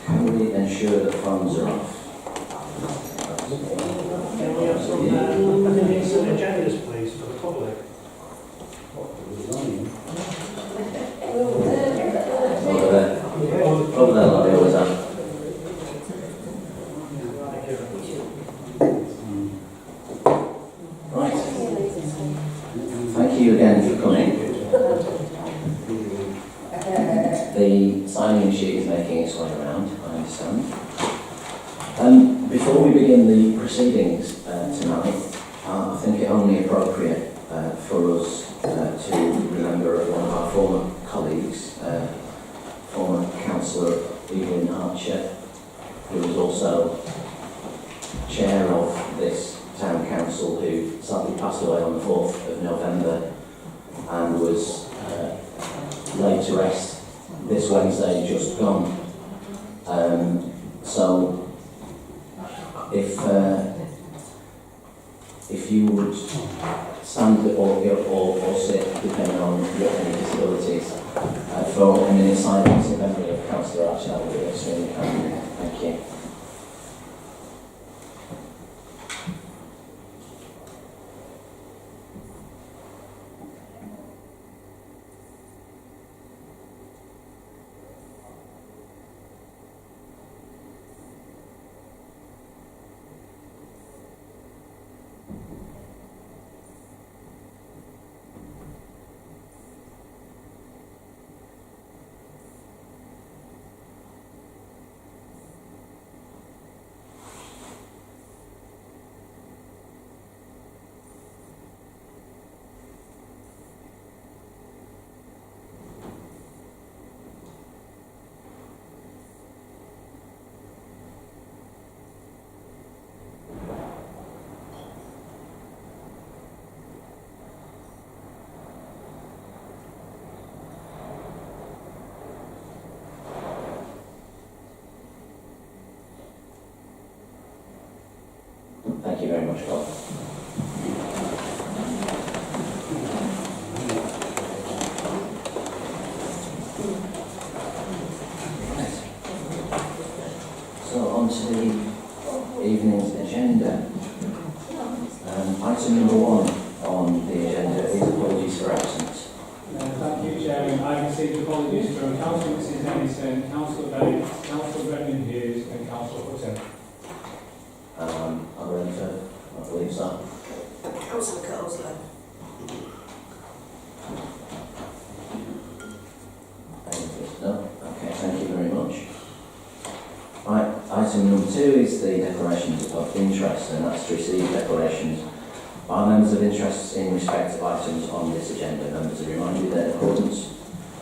Can we ensure that phones are off? Can we have some agendas, please, for the public? Over there, like they always have. Right. Thank you again for coming. The signing sheet is making its way around, I understand. Before we begin the proceedings tonight, I think it only appropriate for us to remember one of our former colleagues, former councillor Evelyn Archer, who was also chair of this town council, who sadly passed away on the 4th of November and was laid to rest this Wednesday just gone. So if you would stand or sit, depending on your any disabilities, for a minute silence in memory of Councillor Archer, that would be extremely kind. Thank you. Thank you very much, Bob. So on to the evening's agenda. Item number 1 on the agenda is apologies for absence. Thank you, Chairman. I received apologies from Councillor Mrs Henderson, Councillor Bates, Councillor Brendan Hughes and Councillor Hutton. Are there any further? I believe so. Councillor Cosley. No? Okay, thank you very much. Right, item number 2 is the declarations of interest, and that's to receive declarations by members of interest in respect of items on this agenda. Members are reminded that in accordance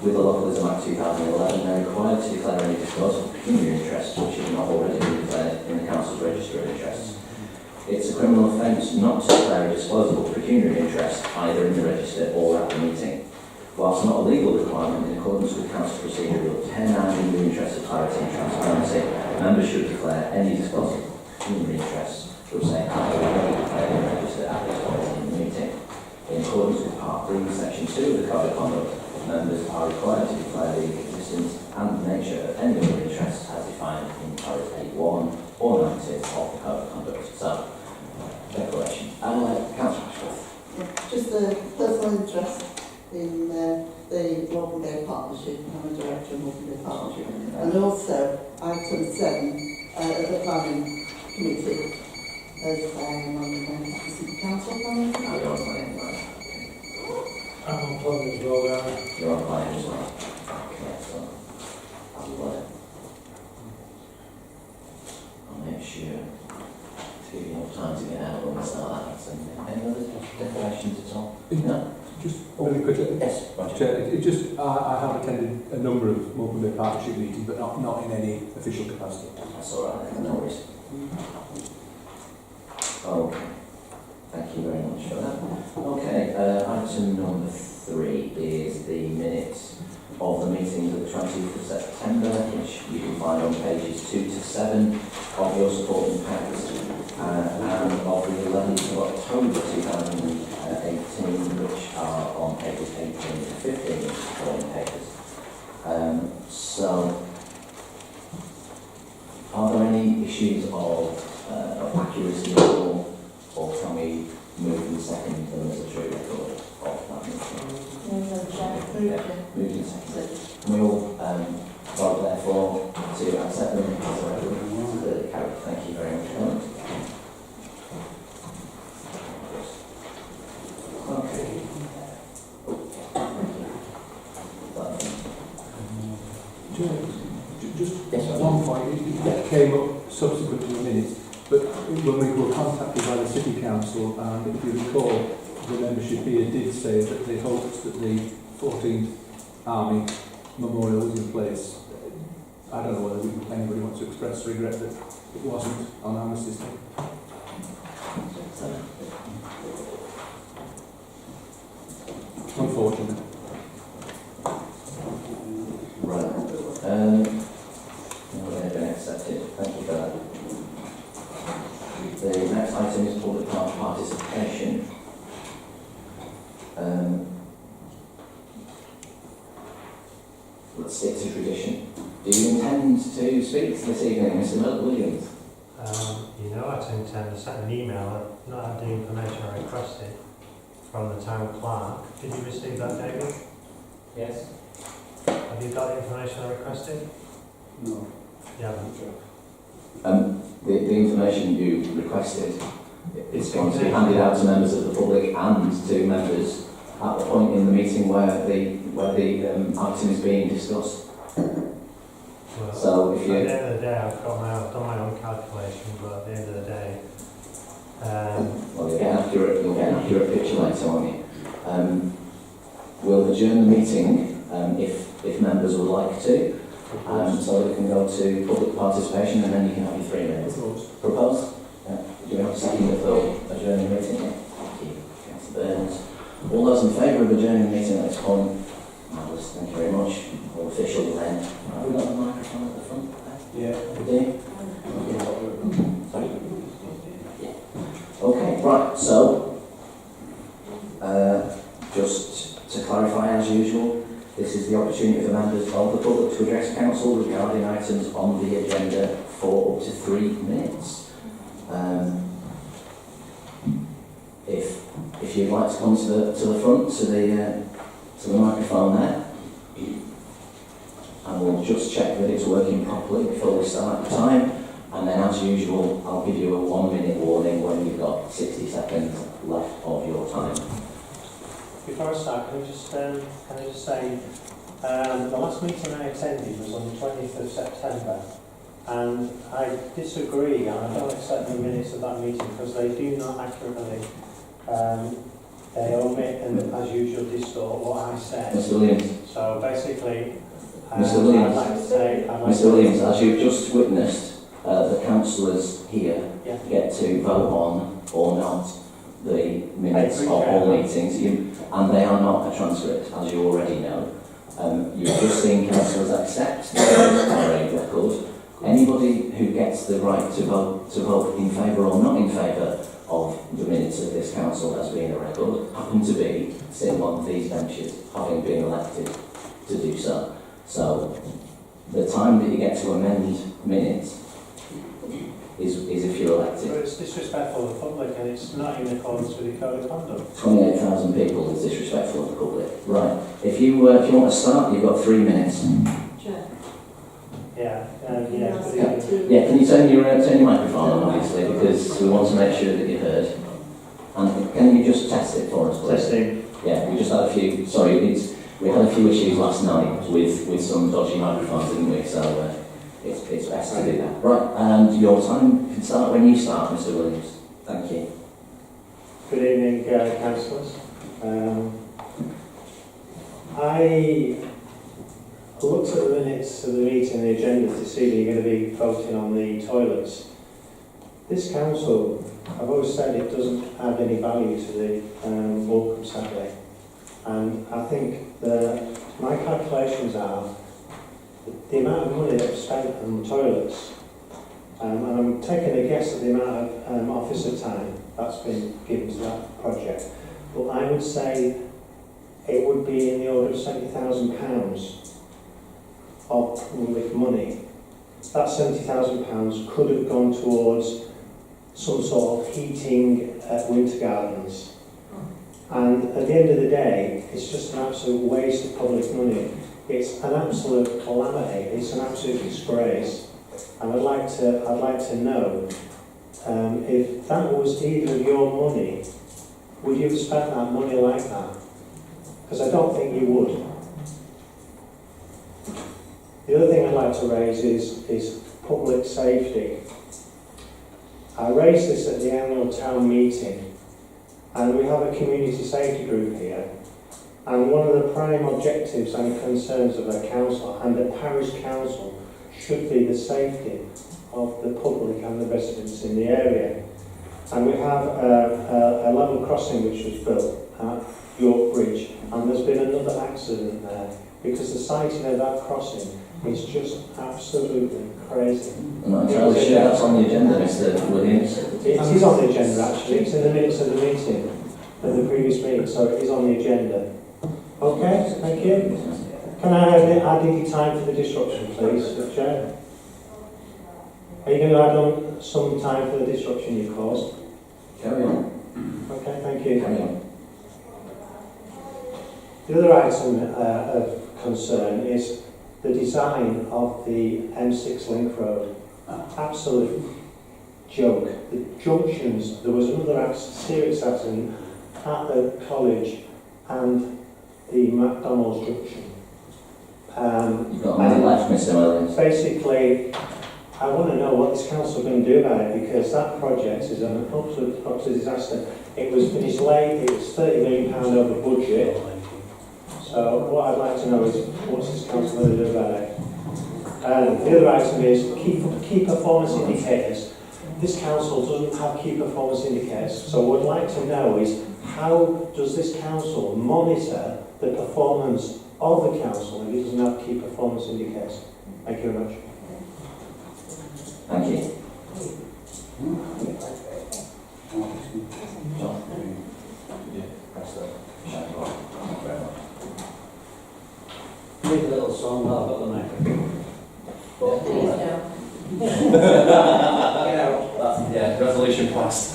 with the Localism Act 2011, they're required to declare any disposable pecuniary interests which have not already been declared in the Council's Register of Interests. It's a criminal offence not to declare a disposable pecuniary interest either in the register or at the meeting. Whilst not a legal requirement, in accordance with Council Procedure Rule 10 and in the interest of clarity and transparency, members should declare any disposable pecuniary interests which they have already declared in the register at this point in the meeting. In accordance with Part B, Section 2 of the Code of Conduct, members are required to declare the existence and nature of any other interests as defined in Paragraph 8.1 or 90 of the Code of Conduct. So, declaration. Councillor Ashworth. Just the personal interest in the Walking Day Partnership. I'm a director of Walking Day Partnership. And also, item 7 of the planning committee as I am on the City Council planning. You're on planning, right? I'm on planning as well, You're on planning as well. Okay, so I'll make sure to give you enough time to get out when we start that. Any other declarations at all? No? Just very quickly. Yes, Roger. Chair, I have attended a number of Walking Day Partnership meetings, but not in any official capacity. That's all right, no worries. Okay. Thank you very much for that. Okay, item number 3 is the minutes of the meetings of the 20th of September, which you can find on pages 2 to 7 of your supporting packs, and of the 11th of October 2018, which are on pages 18 to 15 of the supporting papers. Moved and seconded. Can we all vote therefore to accept them as a resolution? Carried. Thank you very much, Helen. Okay. Just Yes, sir. one point, that came up subsequent to the minutes, but when we were contacted by the City Council, and if you recall, the membership here did say that they hoped that the 14th Army Memorial was in place. I don't know whether anybody wants to express regret that it wasn't on Armistice Day. Unfortunate. Right. They've been accepted. Thank you for that. The next item is public participation. Let's stick to tradition. Do you intend to speak this evening, Mr. Williams? You know, I intend to send an email. I've not had the information I requested from the town clerk. Did you receive that, David? Yes. Have you got the information I requested? No. You haven't. The information you requested is going to be handed out to members of the public and to members at the point in the meeting where the item is being discussed. Well, So if at you the end of the day, I've done my own calculation, but at the end of the day, well, you'll get an accurate picture later, won't you? We'll adjourn the meeting if members would like to, so we can go to public participation and then you can have your 3 minutes. Proposed? Yeah. Do we have a second for adjourning the meeting? Yeah. Thank you, Councillor Burns. All those in favour of adjourning the meeting at this point? Marvellous, thank you very much. All official then. Have we got the microphone at the front there? Yeah. We do? Sorry? Yeah. Okay, right, so, just to clarify as usual, this is the opportunity for members of the public to address council regarding items on the agenda for up to 3 minutes. If you'd like to come to the front, to the microphone there, and we'll just check that it's working properly before we start the time, and then as usual I'll give you a 1 minute warning when you've got 60 seconds left of your time. before I start, can I just say, the last meeting I attended was on the 20th of September, and I disagree, and I don't accept the minutes of that meeting because they do not accurately, they omit and, as usual, distort what I said. Mr. Williams. So basically, Mr. Williams. I'd like to say... Mr. Williams, as you've just witnessed, the councillors here Yeah. get to vote on or not the minutes of all meetings, and they are not a transcript, as you already know. You've just seen councillors accept the record. Anybody who gets the right to vote in favour or not in favour of the minutes of this council as being a record happen to be sitting on these benches, having been elected to do so. So the time that you get to amend minutes is if you're elected. But it's disrespectful of the public and it's not in accordance with the Code of Conduct. 28,000 people is disrespectful of the public. Right. If you want to start, you've got 3 minutes. Chair. Yeah. Yeah, can you turn your microphone on, obviously, because we want to make sure that you're heard. And can you just test it for us, please? Testing. Yeah, we just had a few. Sorry, we had a few issues last night with some dodgy microphones, didn't we? So it's best to do that. Right, and your time can start when you start, Mr. Williams. Thank you. Good evening, councillors. I looked at the minutes of the meeting, the agenda, to see that you're going to be voting on the toilets. This council, I've always said it doesn't add any value to the Morecambe Saturday. And I think that my calculations are the amount of money that I've spent on toilets, and I'm taking a guess at the amount of officer time that's been given to that project, but I would say it would be in the order of £70,000 of public money. That £70,000 could have gone towards some sort of heating at winter gardens. And at the end of the day, it's just an absolute waste of public money. It's an absolute calamity. It's an absolute disgrace. And I'd like to know if that was either of your money, would you have spent that money like that? Because I don't think you would. The other thing I'd like to raise is public safety. I raised this at the annual town meeting, and we have a community safety group here, and one of the prime objectives and concerns of a council and a parish council should be the safety of the public and the residents in the area. And we have a level crossing which was built at York Bridge, and there's been another accident there because the sighting of that crossing is just absolutely crazy. I'm not entirely sure that's on the agenda, Mr. Williams. It is on the agenda actually, it's in the minutes of the meeting, of the previous meeting, so it is on the agenda. Okay, thank you. Can I have the added time for the disruption, please, Mr. Chair? Are you going to add on some time for the disruption you caused? Carry on. Okay, thank you. Carry on. The other item of concern is the design of the M6 link road. Absolute joke. The junctions, there was another serious accident at the college and the McDonald's junction. You've got a minute left, Mr. Williams. Basically, I want to know what this council is going to do about it, because that project is an absolute disaster. It was finished late, it was £30 million over budget. So what I'd like to know is what's this council going to do about it? The other item is key performance indicators. This council doesn't have key performance indicators, so what I'd like to know is how does this council monitor the performance of the council if it doesn't have key performance indicators? Thank you very much. Thank you. John? Yeah, press the shout button. Thank you very much. Make a little song while I've got the microphone. Yeah, resolution passed.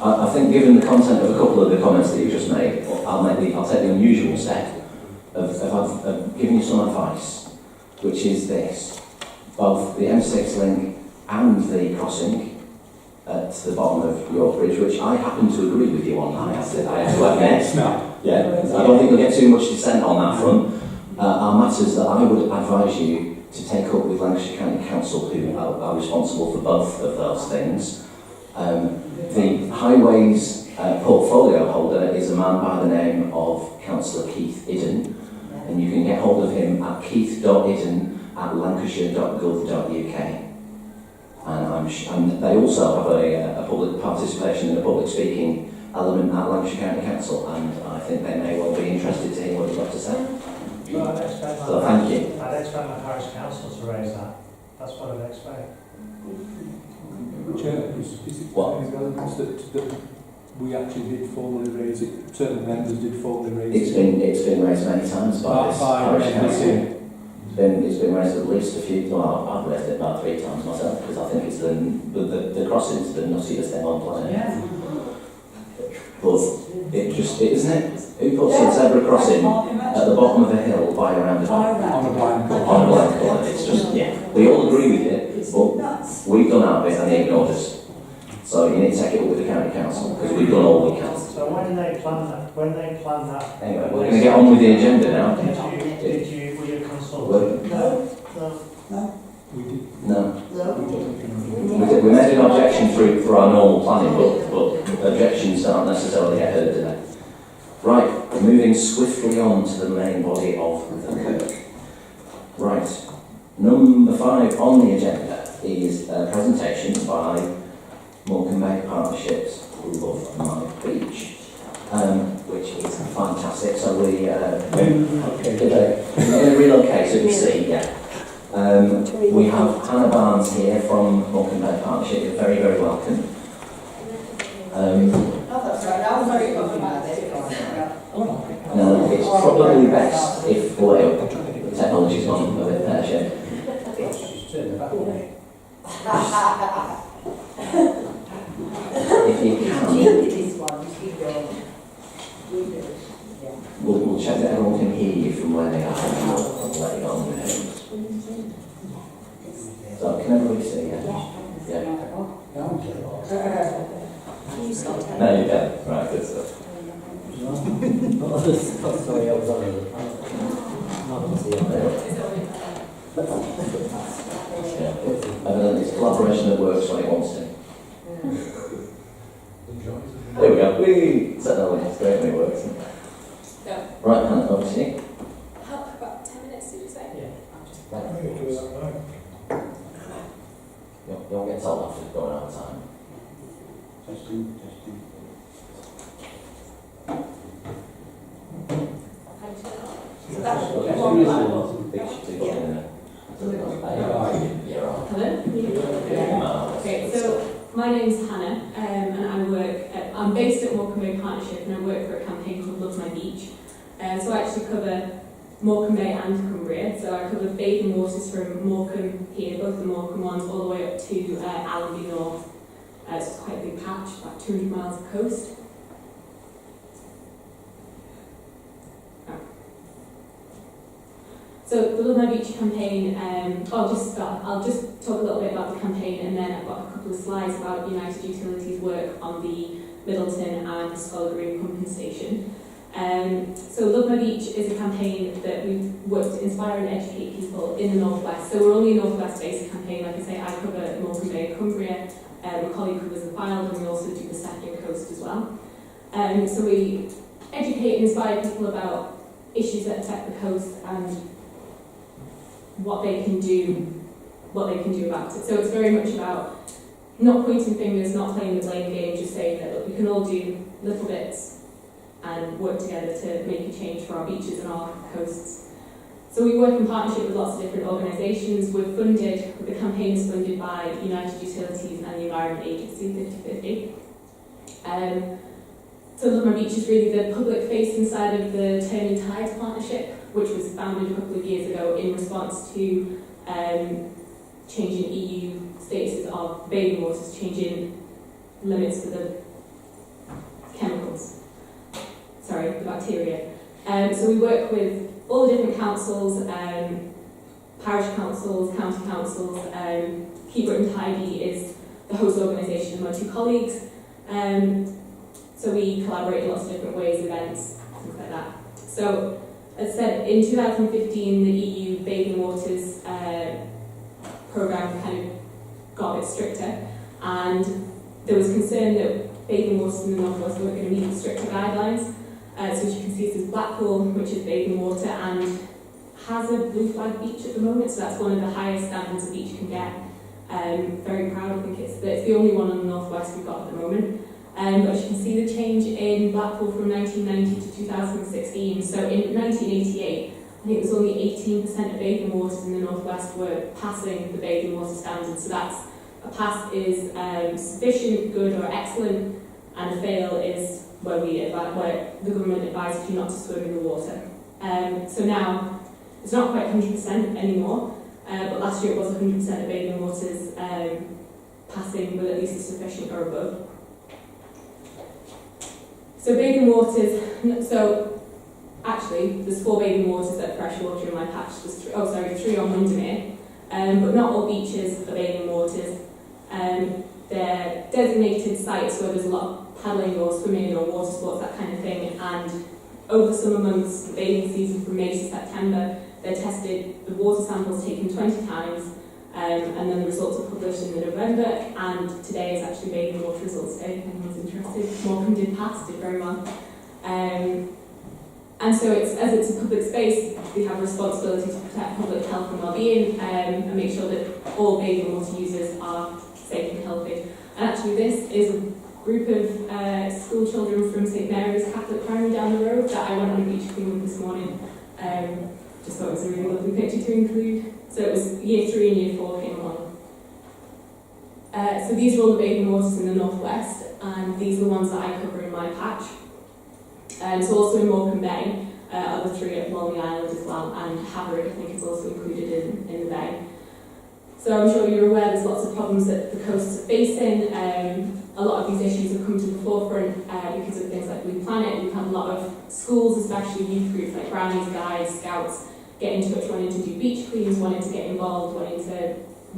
I think given the content of a couple of the comments that you just made, I'll take the unusual step of giving you some advice, which is this. Both the M6 link and the crossing at the bottom of York Bridge, which I happen to agree with you on, I have to admit. Yeah, I don't think you'll get too much dissent on that front. Are matters that I would advise you to take up with Lancashire County Council, who are responsible for both of those things. The highways portfolio holder is a man by the name of Councillor Keith Idden, and you can get hold of him at keith.idden@lancashire.gov.uk. And they also have a public participation in a public speaking element at Lancashire County Council, and I think they may well be interested to hear what you've got to say. Well, I'd expect So thank you. I'd expect my parish council to raise that. That's what I'd expect. Chair, is it What? any relevance that we actually did formally raise it? Certain members did formally raise it. It's been raised many times by this parish council. It's been raised at least a few. Well, I've raised it about 3 times myself because I think it's the crossing's the nuttiest thing on planet. Yeah. But it isn't it? Who puts a zebra crossing at the bottom of a hill by a roundabout? On a blind colour. On a blank colour. It's just, yeah. We all agree with it, but we've done our bit and they ignored us. So you need to take it up with the county council because we've done all we can. So when they plan that, Anyway, we're going to get on with the agenda now. were you consulted? No, We did. No. no. We made an objection through our normal planning, but objections don't necessarily get heard, do they? Right, moving swiftly on to the main body of the Kirk. Right, number 5 on the agenda is a presentation by Morecambe Bay Partnerships Love My Beach, which is fantastic. So we're going to relocate so you can see, yeah. We have Hannah Barnes here from Morecambe Bay Partnership. You're very, very welcome. That's right. I was very confident about this. Now, it's probably best if the technology's gone a bit pear-shaped. She's turned the back on me. check that everyone can hear you from where they are and I'll let you on with it. So can everybody see? Yeah. You stop telling. No, you can. Right, good stuff. Sorry, I was on it. Yeah. Evidently it's collaboration that works when it wants to. There we go. Whee! Set that way. It's great when it works. No. Right, Hannah, over to you. How about 10 minutes, did you say? You'll get told off for going out of time. Testing. So that's Okay. one level. Yeah. Hello? Yeah. Okay, so my name's Hannah, and I work I'm based at Morecambe Bay Partnership, and I work for a campaign called Love My Beach. So I actually cover Morecambe Bay and Cumbria, so I cover bathing waters from Morecambe here, both the Morecambe ones, all the way up to Allenby North. So it's quite a big patch, about 200 miles of coast. So the Love My Beach campaign, I'll just talk a little bit about the campaign, and then I've got a couple of slides about United Utilities' work on the Middleton and Scoil Green pumping station. So Love My Beach is a campaign that we've worked to inspire and educate people in the Northwest. So we're only a Northwest-based campaign. Like I say, I cover Morecambe Bay and Cumbria. My colleague covers the Fylde, and we also do the Second Coast as well. So we educate and inspire people about issues that affect the coast and what they can do about it. So it's very much about not pointing fingers, not playing the blame game, just saying that look, we can all do little bits and work together to make a change for our beaches and our coasts. So we work in partnership with lots of different organisations. The campaign is funded by United Utilities and the Environment Agency, 50/50. So Love My Beach is really the public facing side of the Turning Tides Partnership, which was founded a couple of years ago in response to changing EU statuses of bathing waters, changing limits for the the bacteria. So we work with all the different councils, parish councils, county councils. Keep Britain Tidy is the host organisation of my two colleagues. So we collaborate in lots of different ways, events, things like that. So, as I said, in 2015, the EU Bathing Waters programme kind of got a bit stricter, and there was concern that bathing waters in the Northwest weren't going to meet the stricter guidelines. So as you can see, this is Blackpool, which is bathing water, and has a blue flag beach at the moment, so that's one of the highest standards a beach can get. Very proud, I think it's the only one in the Northwest we've got at the moment. But as you can see, the change in Blackpool from 1990 to 2016. So in 1988, I think it was only 18% of bathing waters in the Northwest were passing the bathing water standard. So that's a pass is sufficient, good, or excellent, and a fail is where the government advises you not to swim in the water. So now it's not quite 100% anymore, but last year it was 100% of bathing waters passing with at least a sufficient or above. So bathing waters, so actually there's 4 bathing waters that are freshwater in my patch. There's 3 on Windermere, but not all beaches are bathing waters. They're designated sites where there's a lot of paddling or swimming or water sports, that kind of thing, and over the summer months, the bathing season from May to September, they're tested, the water samples taken 20 times, and then the results are published in November, and today is actually bathing water results day, if anyone's interested. Morecambe did pass, did very well. And so as it's a public space, we have a responsibility to protect public health and well-being, and make sure that all bathing water users are safe and healthy. And actually this is a group of school children from St Mary's Catholic Primary down the road that I went on a beach clean with this morning. Just thought it was a really lovely picture to include. So it was year 3 and year 4 came along. So these are all the bathing waters in the Northwest, and these are the ones that I cover in my patch. So also in Morecambe Bay, other 3 at Lonely Island as well, and Haverford I think is also included in the bay. So I'm sure you're aware there's lots of problems that the coasts are facing. A lot of these issues have come to the forefront because of things like Blue Planet. We've had a lot lot of schools, especially youth groups like Brownies, Guides, Scouts, get in touch, wanting to do beach cleans, wanting to get involved, wanting to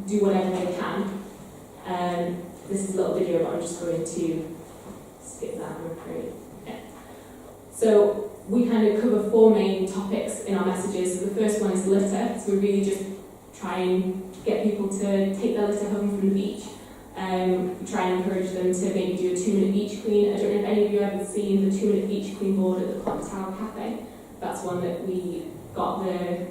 do whatever they can. This is a little video, but I'm just going to skip that, I'm afraid. Yeah. So we kind of cover 4 main topics in our messages. So the first one is litter. So we really just try and get people to take their litter home from the beach. We try and encourage them to maybe do a 2-minute beach clean. I don't know if any of you have ever seen the 2-minute beach clean board at the Clock Tower Cafe. That's one that we got the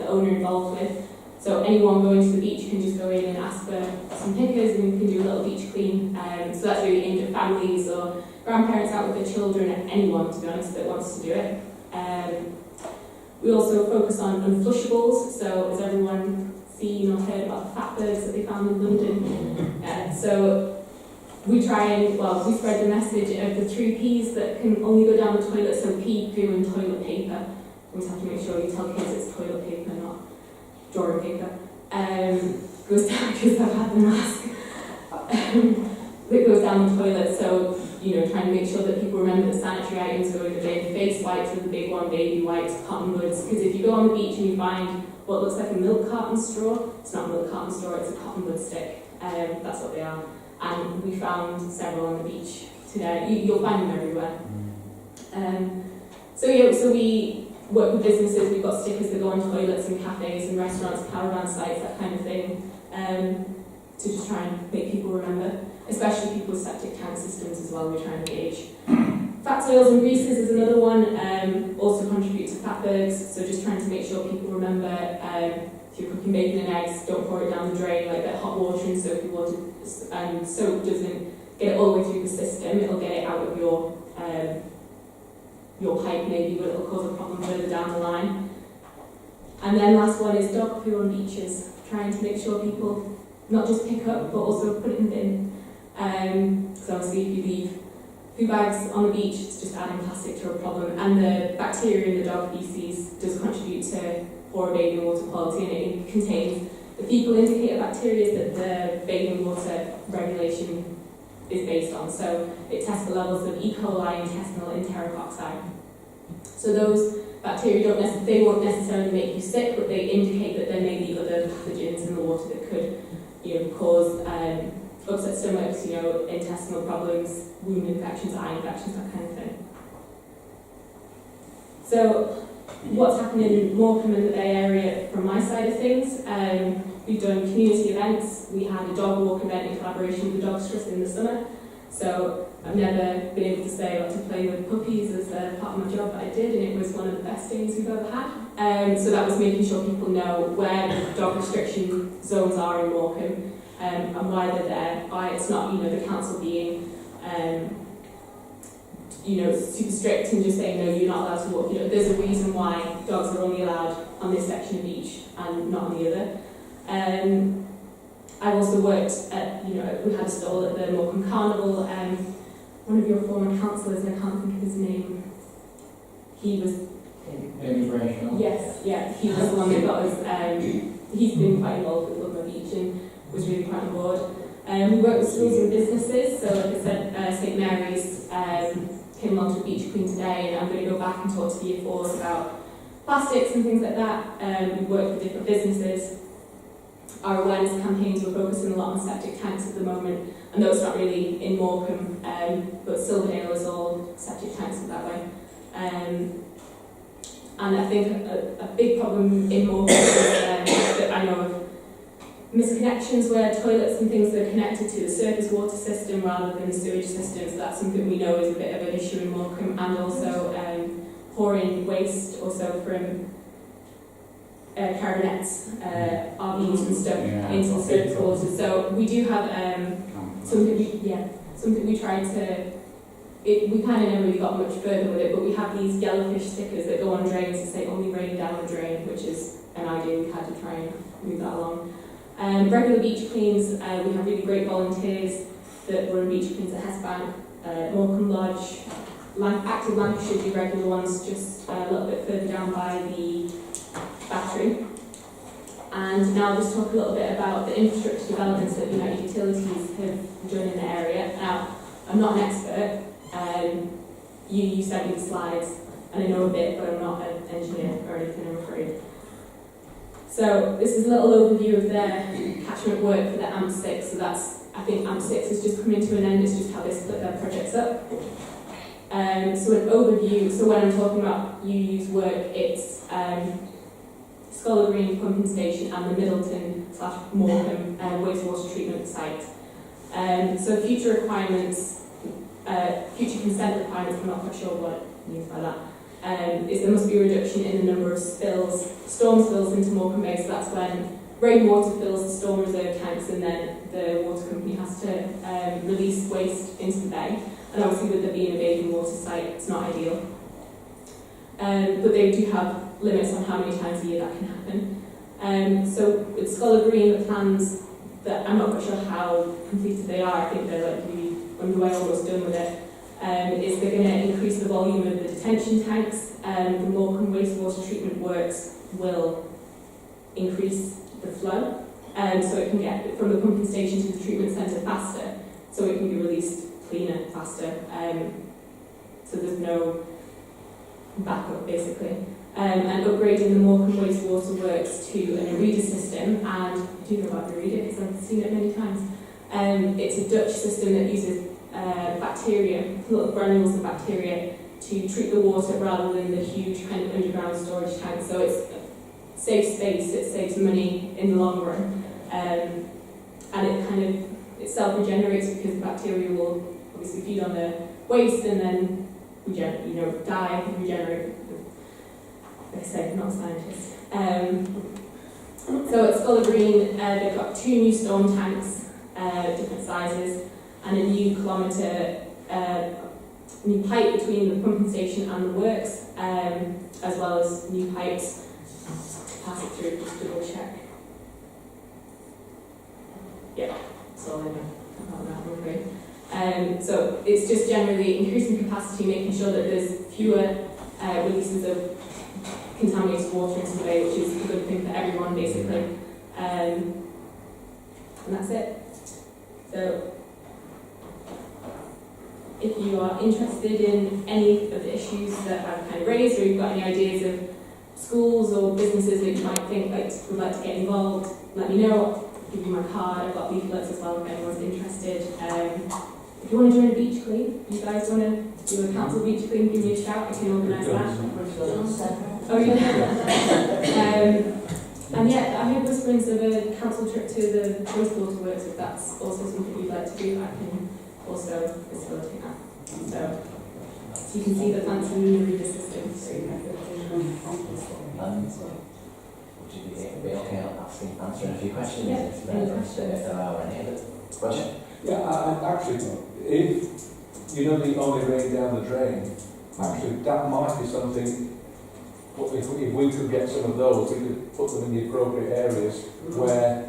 owner involved with. So anyone going to the beach can just go in and ask for some pickers and we can do a little beach clean. So that's really aimed at families or grandparents out with their children, anyone, to be honest, that wants to do it. We also focus on unflushables. So has everyone seen or heard about the fatbergs that they found in London? So we try and, we spread the message of the 3 Ps that can only go down the toilet, so pee, poo and toilet paper. We just have to make sure you tell kids it's toilet paper, not drawing paper. Goes down, because I've had them ask. That goes down the toilet, so, trying to make sure that people remember the sanitary items go in the bin. Face wipes are the big one, baby wipes, cotton buds, because if you go on the beach and you find what looks like a milk carton straw, it's not a milk carton straw, it's a cotton bud stick. That's what they are. And we found several on the beach today. You'll find them everywhere. So we work with businesses. We've got stickers that go on toilets and cafes and restaurants, caravan sites, that kind of thing, to just try and make people remember, especially people with septic tank systems as well. We're trying to engage. Fats, oils and greases is another one, also contribute to fatbergs, so just trying to make sure people remember, if you're cooking bacon and eggs, don't pour it down the drain, like that hot water and soapy water, soap doesn't get it all the way through the system, it'll get it out of your pipe maybe, but it'll cause a problem further down the line. And then last one is dog poo on beaches, trying to make sure people not just pick up, but also put it in the bin. Because obviously if you leave poo bags on the beach, it's just adding plastic to a problem, and the bacteria in the dog feces does contribute to poor bathing water quality, and it contains the fecal indicator bacteria that the bathing water regulation is based on. So it tests the levels of E. coli, intestinal enterococci. So those bacteria won't necessarily make you sick, but they indicate that there may be other pathogens in the water that could, cause upset stomachs, intestinal problems, wound infections, eye infections, that kind of thing. So what's happened in Morecambe and the Bay Area from my side of things? We've done community events. We had a dog walk event in collaboration with the Dogs Trust in the summer. So I've never been able to say I got to play with puppies as part of my job, but I did, and it was one of the best things we've ever had. So that was making sure people know where the dog restriction zones are in Morecambe, and why they're there. It's not, the council being, super strict and just saying, no, you're not allowed to walk. There's a reason why dogs are only allowed on this section of beach and not on the other. I've also worked at, we had a stall at the Morecambe Carnival. One of your former councillors, I can't think of his name, he was... Yes, yeah, he was the one that got us, he's been quite involved with Ludlow Beach and was really quite on board. We work with schools and businesses, so like I said, St Mary's came along to a beach clean today, and I'm going to go back and talk to the Year 4s about plastics and things like that. We work with different businesses. Our awareness campaigns, we're focusing a lot on septic tanks at the moment, and those not really in Morecambe, but Silverdale is all septic tanks that way. And I think a big problem in Morecambe is that I know of misconnections where toilets and things are connected to the surface water system rather than the sewage system, so that's something we know is a bit of an issue in Morecambe, and also pouring waste also from caravannets, RVs and stuff into the surface water. So we do have something we tried to, we kind of never really got much further with it, but we have these yellowfish stickers that go on drains to say only rain down the drain, which is an idea we've had to try and move that along. Regular beach cleans, we have really great volunteers that run beach cleans at Hesbank, Morecambe Lodge, Active Lancashire do regular ones just a little bit further down by the battery. And now I'll just talk a little bit about the infrastructure developments that United Utilities have done in the area. Now, I'm not an expert, you sent me the slides, and I know a bit, but I'm not an engineer or anything, I'm afraid. So this is a little overview of their catchment work for the AMP6. So that's, I think AMP6 is just coming to an end. It's just how they split their projects up. So an overview. So when I'm talking about UU's work, it's Scholar Green pumping station and the Middleton/Morecambe wastewater treatment site. So future requirements, future consent requirements. I'm not quite sure what it means by that. Is there must be a reduction in the number of spills, storm spills into Morecambe Bay. So that's when rainwater fills the storm reserve tanks, and then the water company has to release waste into the bay. And obviously, with there being a bathing water site, it's not ideal. But they do have limits on how many times a year that can happen. So with Scholar Green, the plans that I'm not quite sure how completed they are. I think they're like really underway, almost done with it. Is they're going to increase the volume of the detention tanks. The Morecambe wastewater treatment works will increase the flow, so it can get from the pumping station to the treatment centre faster, so it can be released cleaner, faster. So there's no backup, basically. And upgrading the Morecambe wastewater works to an Arida system, and I do know about Arida because I've seen it many times. It's a Dutch system that uses bacteria, little granules of bacteria, to treat the water rather than the huge kind of underground storage tank. So it saves space, it saves money in the long run, and it self-regenerates because the bacteria will obviously feed on the waste and then die and regenerate. Like I say, I'm not a scientist. So at Scholar Green, they've got 2 new storm tanks, different sizes, and a new kilometre, new pipe between the pumping station and the works, as well as new pipes to pass it through, just double check. Yeah, that's all I know about that, I'm afraid. So it's just generally increasing capacity, making sure that there's fewer releases of contaminated water into the bay, which is a good thing for everyone, basically. And that's it. So if you are interested in any of the issues that I've kind of raised, or you've got any ideas of schools or businesses that you might think would like to get involved, let me know. I'll give you my card. I've got leaflets as well if anyone's interested. If you want to join a beach clean, you guys want to do a council beach clean, give me a shout. I can organise that. Oh yeah. And yeah, I hope this brings a council trip to the wastewater works. If that's also something you'd like to do, I can also facilitate that. So you can see the fancy new reader system. Would you be okay answering a few questions? Yeah, if there are any other questions? Yeah, I actually, if the only rain down the drain, actually that might be something. If we could get some of those, we could put them in the appropriate areas where,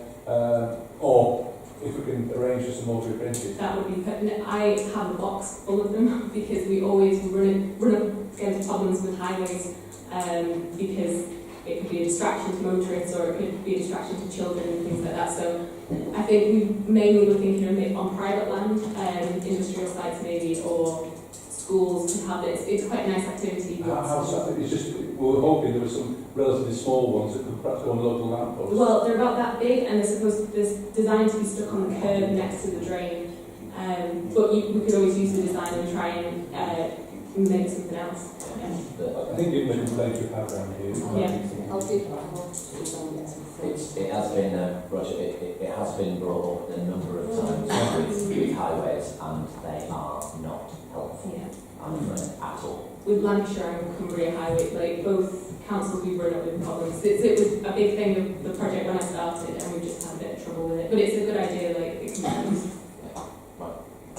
or if we can arrange for some more to be printed. That would be perfect. I have a box full of them because we always run up against problems with highways, because it could be a distraction to motorists or it could be a distraction to children and things like that. So I think we mainly were thinking of it on private land, industrial sites maybe, or schools to have it. It's quite a nice activity. It's just, we were hoping there were some relatively small ones that could perhaps go on local lampposts. Well, they're about that big and they're designed to be stuck on the curb next to the drain. But we could always use the design and try and make something else. I think given the complaints we've had around here, Yeah. I'll give that It has been, Roger, it has been brought up a number of times with highways, and they are not helpful, Yeah. I'm afraid, at all. With Lancashire and Cumbria Highway, like both councils we've run up with problems. It was a big thing of the project when I started, and we just had a bit of trouble with it. But it's a good idea, like it can be used.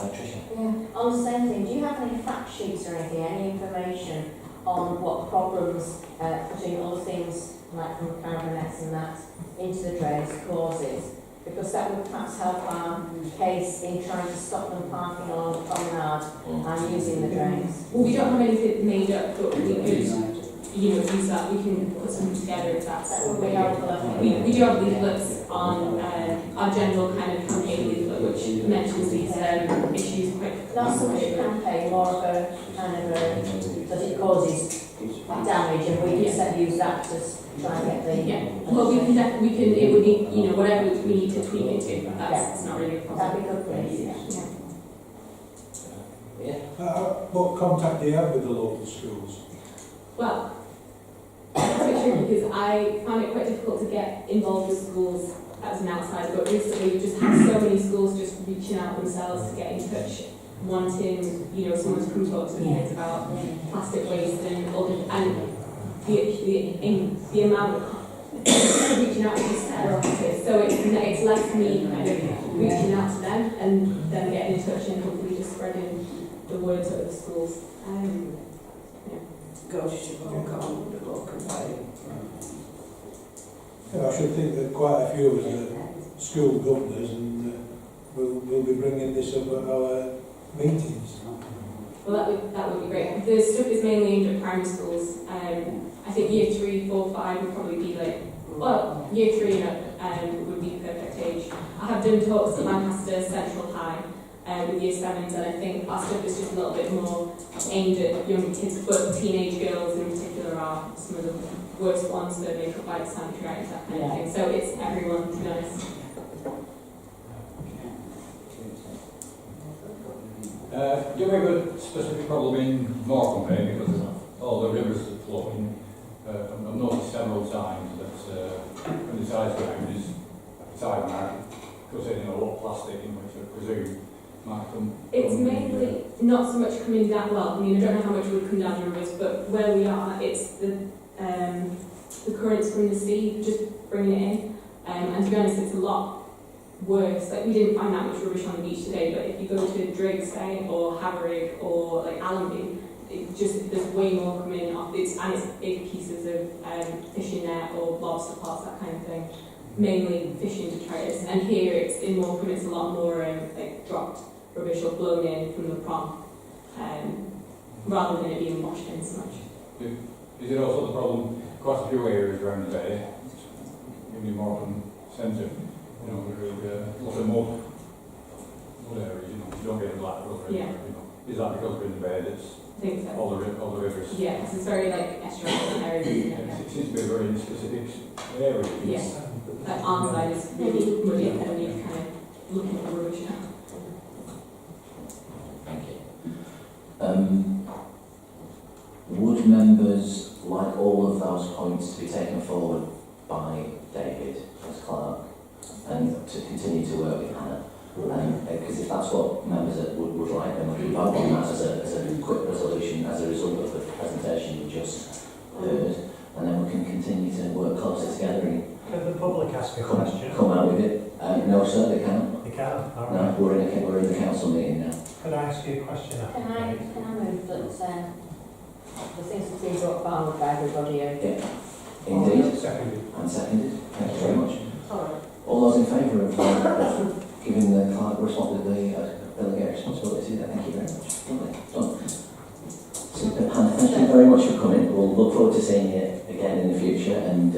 Tricia? Yeah, on the same thing, do you have any fact sheets or anything, any information on what problems putting other things like from carabinets and that into the drains causes? Because that would perhaps help our case in trying to stop them parking along the promenade and using the drains. Well, we don't have anything made up, but we could, use that. We can put something together if that's That would be helpful, I think. We do have leaflets on our general kind of campaign leaflet, which mentions these issues quite Not so much a campaign, more of a kind of a, that it causes damage, and we can use that to try and get the... Yeah, well, we can, it would need, you know, whatever we need to tweak it to, but that's not really a problem. That'd be good, please. Yeah. What contact do you have with the local schools? Well, it's a bit tricky because I found it quite difficult to get involved with schools as an outsider, but recently we've just had so many schools just reaching out themselves to get in touch, wanting, you know, someone to come talk to their kids about plastic waste and all the, and the amount of reaching out to just skyrocketed. So it's less me kind of reaching out to them and then getting in touch and hopefully just spreading the word to other schools. Go to Chicago, the local campaign. Yeah, I should think that quite a few of us are school governors, and we'll be bringing this up at our meetings. Well, that would be great. The stuff is mainly aimed at primary schools. I think year 3, 4, 5 would probably be like, well, year 3 would be the perfect age. I have done talks at Lancaster Central High with year 7s, and I think our stuff is just a little bit more aimed at younger kids, but teenage girls in particular are some of the worst ones for makeup bites, sanitary items, that kind of thing. So it's everyone, to be honest. Do we have a specific problem in Morecambe here because of all the rivers that flow in? I've noticed several times that when the size ground is side mark, because there's a lot of plastic in which I presume might come. It's mainly not so much coming down, well, I mean, I don't know how much would come down the rivers, but where we are, it's the currents from the sea just bringing it in. And to be honest, it's a lot worse. Like, we didn't find that much rubbish on the beach today, but if you go to Driggs, say, or Haverig, or like Allenby, there's way more coming off. It's big pieces of fishing net or lobster pots, that kind of thing. Mainly fishing detritus. And here it's in Morecambe, it's a lot more like dropped rubbish or blown in from the prom, rather than it being washed in so much. Is it also the problem, quite a few areas around the bay, in the Morecambe centre, you know, there are a lot of mud areas, you know, you don't get a black rubber anywhere, you know. Is that because we're in the bay that's I think so. all the rivers? Yeah, because it's very like estuarine areas. It seems to be a very specific area. Yeah. Like Arnside is really muddy and then you kind of looking at the rubbish now. Thank you. Would members like all of those points to be taken forward by David as clerk and to continue to work with Hannah? Because if that's what members would like, then we can vote on that as a quick resolution as a result of the presentation you just heard, and then we can continue to work closer together and Can the public ask a question? come out with it. No, sir, they can't. They can? All No, right. we're in the council meeting now. Could I ask you a question after? Can I move that the things that we brought forward by everybody Yeah, indeed. Seconded. And seconded. Thank you very much. Sorry. All those in favour of giving the clerk the delegate responsibility, thank you very much. Lovely. Done. Super. Hannah, thank you very much for coming. We'll look forward to seeing you again in the future, and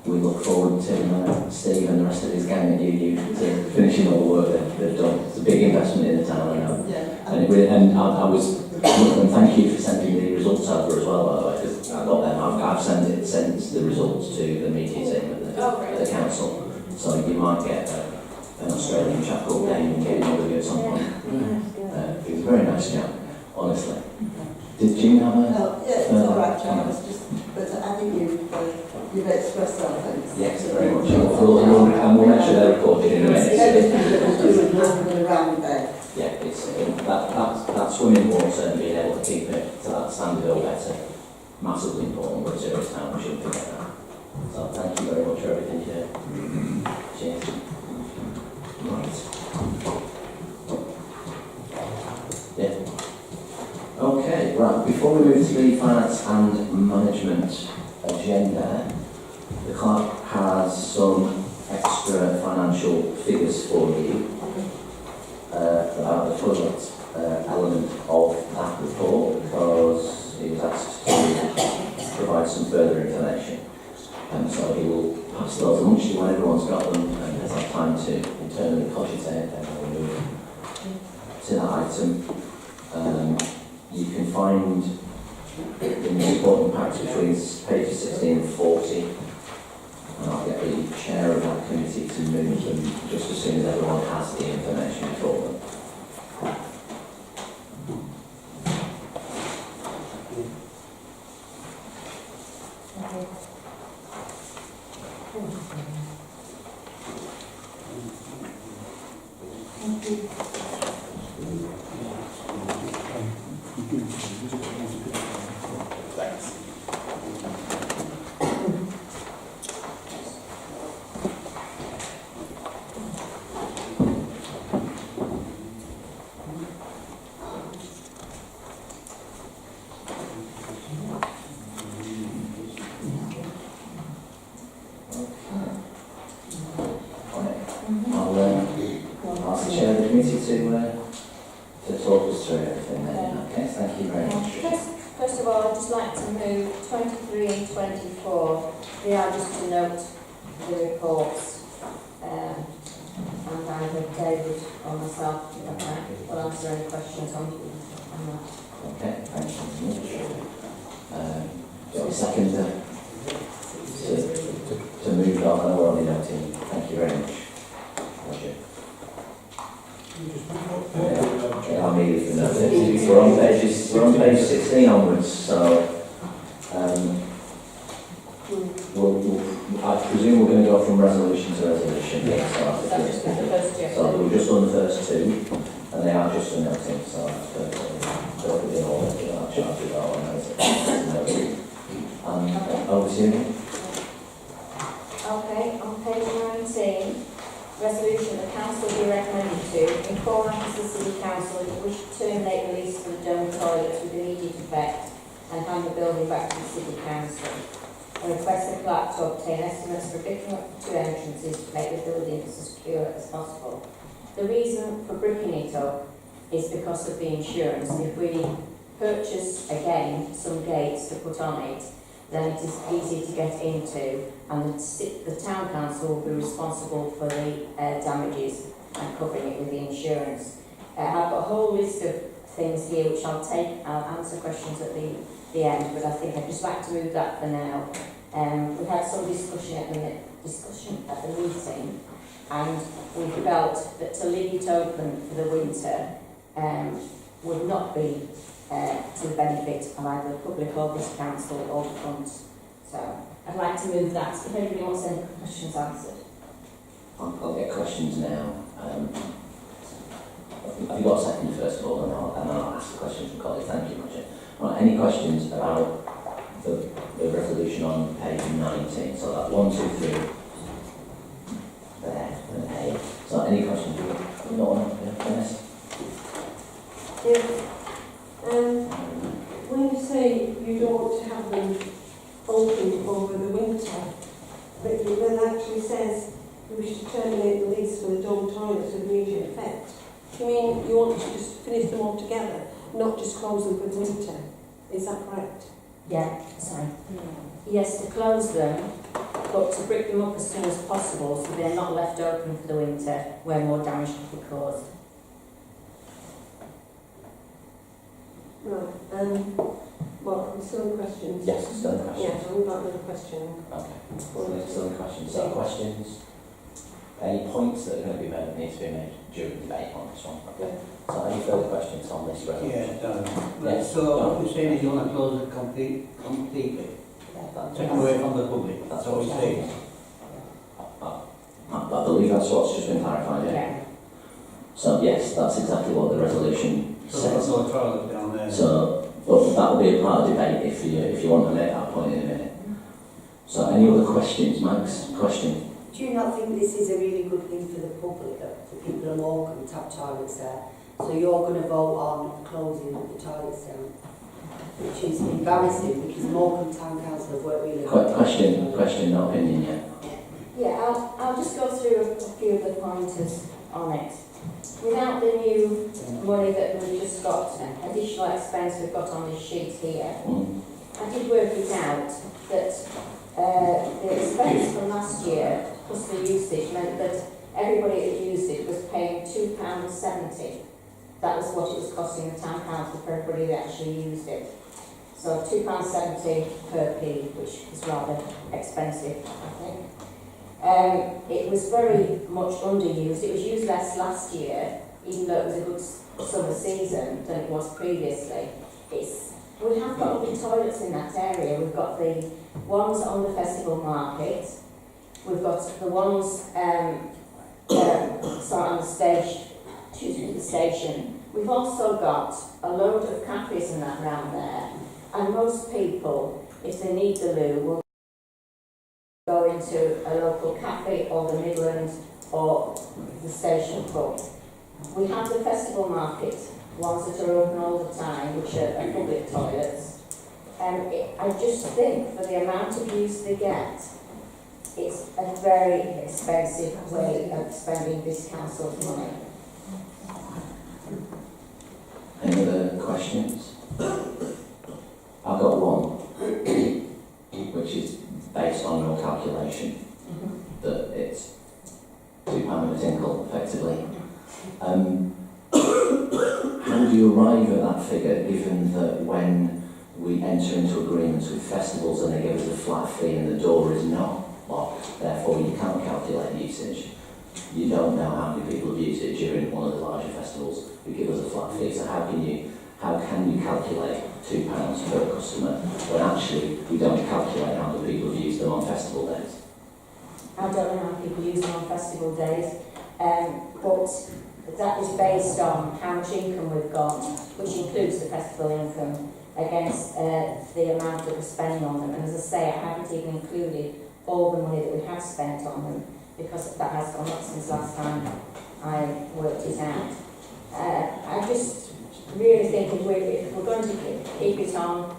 we look forward to Steve and the rest of his gang at UU to finishing all the work that they've done. It's a big investment in the town, I know. Yeah. And I was, and thank you for sending the results over as well, by the way, because I got them. I've sent the results to the media team at the council, so you might get an Australian chap called Dane and get over you at some point. He was a very nice chap, honestly. Did Jean have a... No, yeah, it's all right, John. It's just, but I think you've expressed our thanks. Yes, very much. And we'll make sure they're recorded in a minute. Everything that was doing around there. Yeah, it's that swimming water and being able to keep it to that standard or better, massively important. We're a serious town, we shouldn't forget that. So thank you very much for everything you did. Cheers. Right. Yeah. Okay, right. Before we move to the finance and management agenda, the clerk has some extra financial figures for you about the toilet element of that report, because he was asked to provide some further information. And so he will pass those amongst you when everyone's got them and has have time to internally cogitate, then we'll move to that item. You can find in the report impact between pages 16 and 40, and I'll get the chair of that committee to move them just as soon as everyone has the information before them. I'll ask the chair of the committee to talk us through everything then in that case. Thank you very much. First of all, I'd just like to move 23 and 24. They are just to note the reports. And either David or myself will answer any questions on that. Okay, thank you very much. Got a second to move on? I know we're only noting. Thank you very much. Roger. I mean, if you know, we're on page 16 onwards, so I presume we're going to go from resolution to resolution. So we've just done the first two, and they are just a noting, so that's perfectly in order. I'll charge you that one. Over to you. Okay, on page 19, resolution the council will be recommended to inform members of the City Council if they wish to terminate the lease for the dome toilets with immediate effect and hand the building back to the City Council. And request the clerk to obtain estimates for bricking up the two entrances to make the building as secure as possible. The reason for bricking it up is because of the insurance. If we purchase again some gates to put on it, then it is easy to get into, and the town council will be responsible for the damages and covering it with the insurance. I've got a whole list of things here which I'll answer questions at the end, but I think I'd just like to move that for now. We had some discussion at the meeting, and we felt that to leave it open for the winter would not be to the benefit of either the public or this council or the funds. So I'd like to move that. If anybody wants any questions answered. I'll get questions now. Have you got a second first of all, and I'll ask the questions from colleagues. Thank you, Roger. Right, any questions about the resolution on page 19? So that's 1, 2, 3 there and A. So any questions? No one? Yes. When you say you don't want to have them open over the winter, but it then actually says you wish to terminate the lease for the dome toilets with immediate effect, do you mean you want to just finish them all together, not just close them for the winter? Is that correct? Yeah, sorry. Yes, to close them, but to brick them up as soon as possible so they're not left open for the winter where more damage could be caused. Right, well, I'm still in questions. Yes, still in questions. Yes, I've got another question. Okay, still in questions. So questions? Any points that are going to be made, need to be made during the debate on this one? Okay. So any further questions on this resolution? Yeah, done. Yes. So what you're saying is you want to close it completely? Take away from the public? That's what you're saying? I believe that's what's just been clarified, yeah? So yes, that's exactly what the resolution So says. there's no toilet down there? So, but that will be a part of debate if you want to make that point in a minute. So any other questions, Max? Question? Do you not think this is a really good thing for the public, that the people of Morecambe to have toilets there? So you're going to vote on closing the toilets down, which is embarrassing because Morecambe Town Council have worked really hard. Question, not opinion yet. Yeah, I'll just go through a few of the pointers on it. Without the new money that we've just got, additional expense we've got on this sheet here, I did work it out that the expense from last year plus the usage meant that everybody that used it was paying £2.70. That was what it was costing the town council for everybody that actually used it. So £2.70 per P, which is rather expensive, I think. It was very much underused. It was used less last year, even though it was a good summer season than it was previously. We have got lovely toilets in that area. We've got the ones on the festival market. We've got the ones on the station. We've also got a load of cafes and that round there. And most people, if they need the loo, will go into a local cafe or the Midland or the station pub. We have the festival market, ones that are open all the time, which are public toilets. I just think for the amount of use they get, it's a very expensive way of spending this council's money. Any other questions? I've got one, which is based on your calculation, that it's £2 a tinkle, effectively. How do you arrive at that figure, given that when we enter into agreements with festivals and they give us a flat fee and the door is not locked, therefore you can't calculate usage? You don't know how many people have used it during one of the larger festivals who give us a flat fee, so how can you calculate £2 per customer when actually we don't calculate how many people have used them on festival days? I don't know how people use them on festival days, but that is based on how much income we've got, which includes the festival income, against the amount that we're spending on them. And as I say, I haven't even included all the money that we have spent on them, because that has gone up since last time I worked it out. I just really think if we're going to keep it on,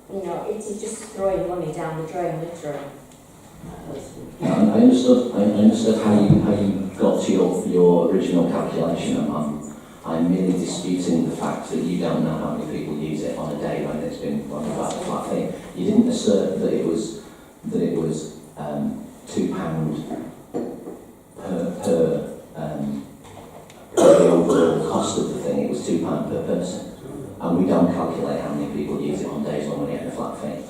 it is just throwing money down the drain, literally. I understood how you got to your original calculation. I'm merely disputing the fact that you don't know how many people use it on a day when it's been run about a flat fee. You didn't assert that it was £2 per the overall cost of the thing. It was £2 per person, and we don't calculate how many people use it on days when we're getting a flat fee.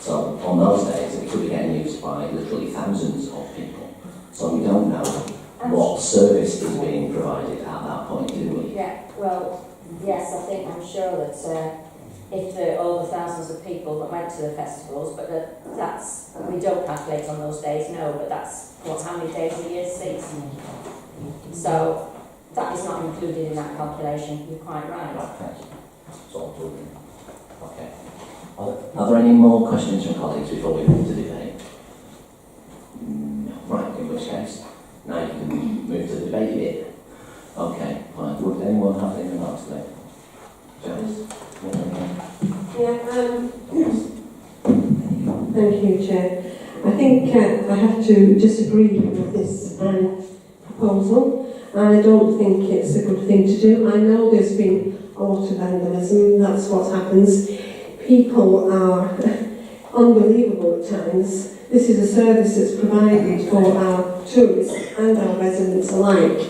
So on those days, it could be getting used by literally thousands of people. So we don't know what service is being provided at that point, do we? Yeah, well, yes, I'm sure that if all the thousands of people that went to the festivals, but we don't calculate on those days, no, but that's how many days a year? 6. So that is not included in that calculation. You're quite right. Okay. Okay. Are there any more questions from colleagues before we move to debate? No. Right, in which case, now you can move to the debate bit. Okay, fine. Would anyone have any remarks today? Janice? Thank you, Chair. I think I have to disagree with this proposal. I don't think it's a good thing to do. I know there's been a lot of vandalism, that's what happens. People are unbelievable at times. This is a service that's provided for our tourists and our residents alike,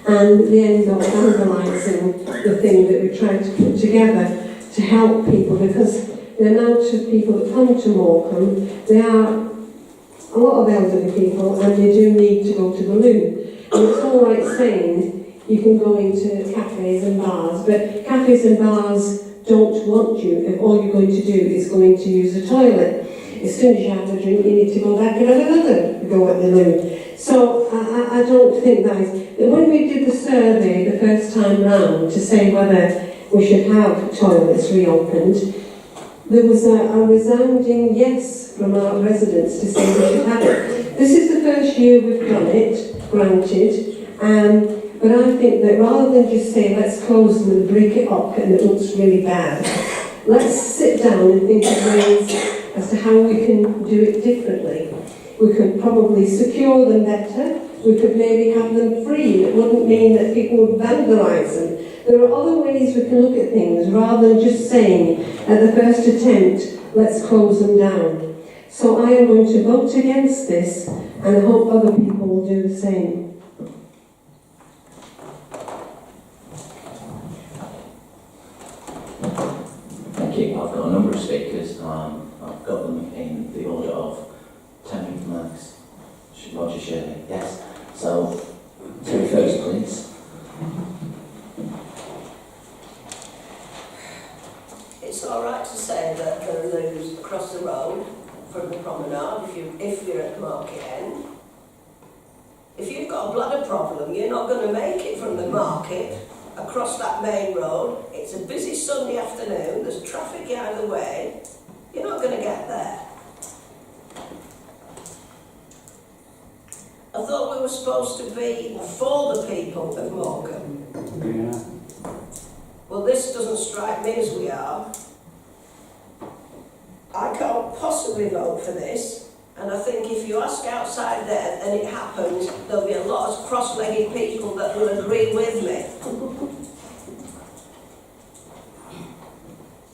and they end up vandalising the thing that we try to put together to help people, because the amount of people that come to Morecambe, they are a lot of elderly people and they do need to go to the loo. And it's all right saying you can go into cafes and bars, but cafes and bars don't want you if all you're going to do is going to use the toilet. As soon as you have a drink, you need to go back and have another go at the loo. So I don't think that is... When we did the survey the first time round to say whether we should have toilets reopened, there was a resounding yes from our residents to say we should have it. This is the first year we've done it, granted, but I think that rather than just say let's close them and break it up and it looks really bad, let's sit down and think of ways as to how we can do it differently. We could probably secure them better. We could maybe have them free. It wouldn't mean that people would vandalise them. There are other ways we can look at things rather than just saying at the first attempt, let's close them down. So I am going to vote against this and I hope other people will do the same. Thank you. I've got a number of speakers. I've got them in the order of Terry, Max, Roger, Shirley. Yes. So, Terry first, please. It's all right to say that there are loos across the road from the promenade if you're at the market end. If you've got a bladder problem, you're not going to make it from the market across that main road. It's a busy Sunday afternoon, there's traffic either way, you're not going to get there. I thought we were supposed to be for the people of Morecambe. Yeah. Well, this doesn't strike me as we are. I can't possibly vote for this, and I think if you ask outside there and it happens, there'll be a lot of cross-legged people that will agree with me.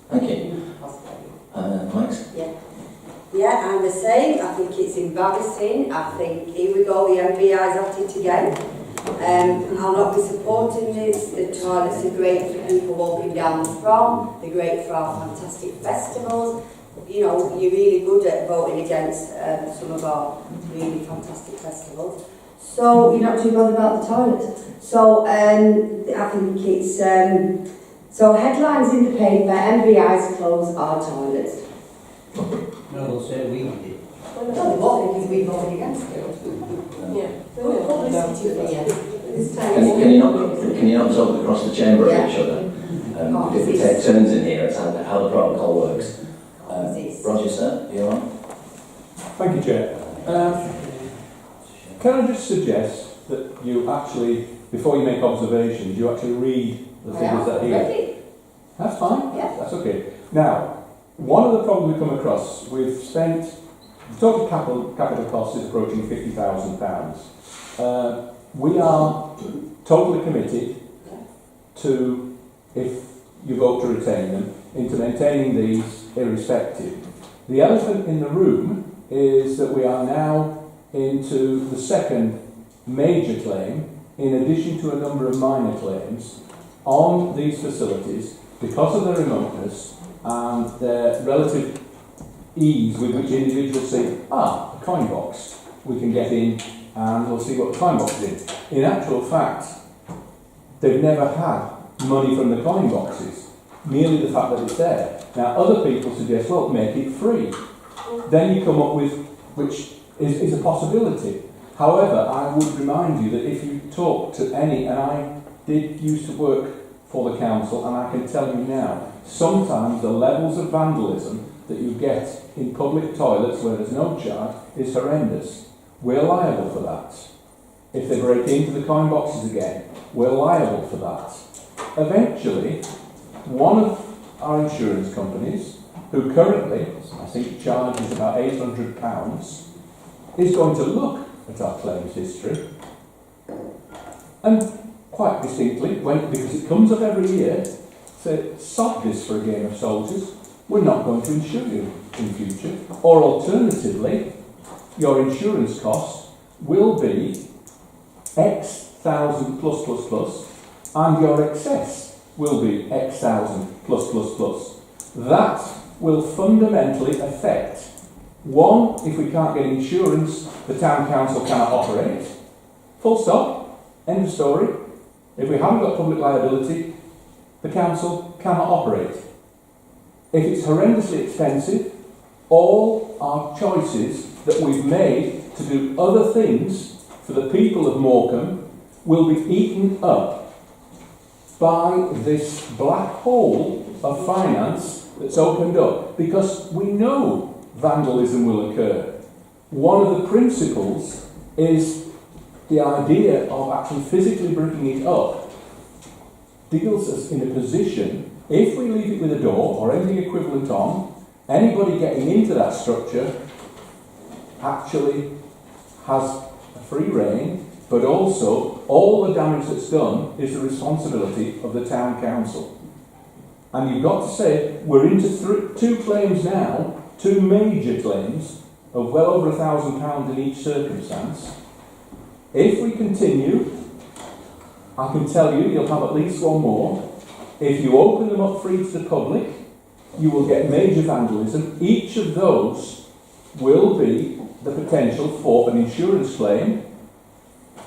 Thank you. Max? Yeah, I'm the same. I think it's embarrassing. I think, here we go, the MPI's at it again. I'll not be supporting this. The toilets are great for people walking down the front. They're great for our fantastic festivals. You know, you're really good at voting against some of our really fantastic festivals. So you're not too bothered about the toilets. So I think it's... so headlines in the paper, MVI's close our toilets. No, they'll say we did. No, they won't because we voted against it. Yeah. Publicity for you. Can you not talk across the chamber of each other? If we take turns in here, it's how the protocol works. Roger, sir, you're on. Thank you, Chair. Can I just suggest that you actually, before you make observations, you actually read the figures that are here? That's fine. Yeah. That's okay. Now, one of the problems we come across, we've spent, the total capital cost is approaching £50,000. We are totally committed to, if you vote to retain them, into maintaining these irrespective. The elephant in the room is that we are now into the second major claim, in addition to a number of minor claims, on these facilities because of their remoteness and their relative ease with which individuals say, a coin box, we can get in and we'll see what the coin box is in. In actual fact, they've never had money from the coin boxes, merely the fact that it's there. Now, other people suggest, well, make it free. Then you come up with, which is a possibility. However, I would remind you that if you talk to any, and I did used to work for the council, and I can tell you now, sometimes the levels of vandalism that you get in public toilets where there's no charge is horrendous. We're liable for that. If they break into the coin boxes again, we're liable for that. Eventually, one of our insurance companies, who currently, I think, charges about £800, is going to look at our claims history and quite distinctly, because it comes up every year, say, sod this for a game of soldiers, we're not going to insure you in future. Or alternatively, your insurance costs will be X thousand plus plus plus, and your excess will be X thousand plus plus plus. That will fundamentally affect, one, if we can't get insurance, the town council cannot operate. Full stop. End of story. If we haven't got public liability, the council cannot operate. If it's horrendously expensive, all our choices that we've made to do other things for the people of Morecambe will be eaten up by this black hole of finance that's opened up, because we know vandalism will occur. One of the principles is the idea of actually physically breaking it up deals us in a position, if we leave it with a door or anything equivalent on, anybody getting into that structure actually has a free rein, but also all the damage that's done is the responsibility of the town council. And you've got to say, we're into two claims now, two major claims of well over £1,000 in each circumstance. If we continue, I can tell you, you'll have at least one more. If you open them up free to the public, you will get major vandalism. Each of those will be the potential for an insurance claim.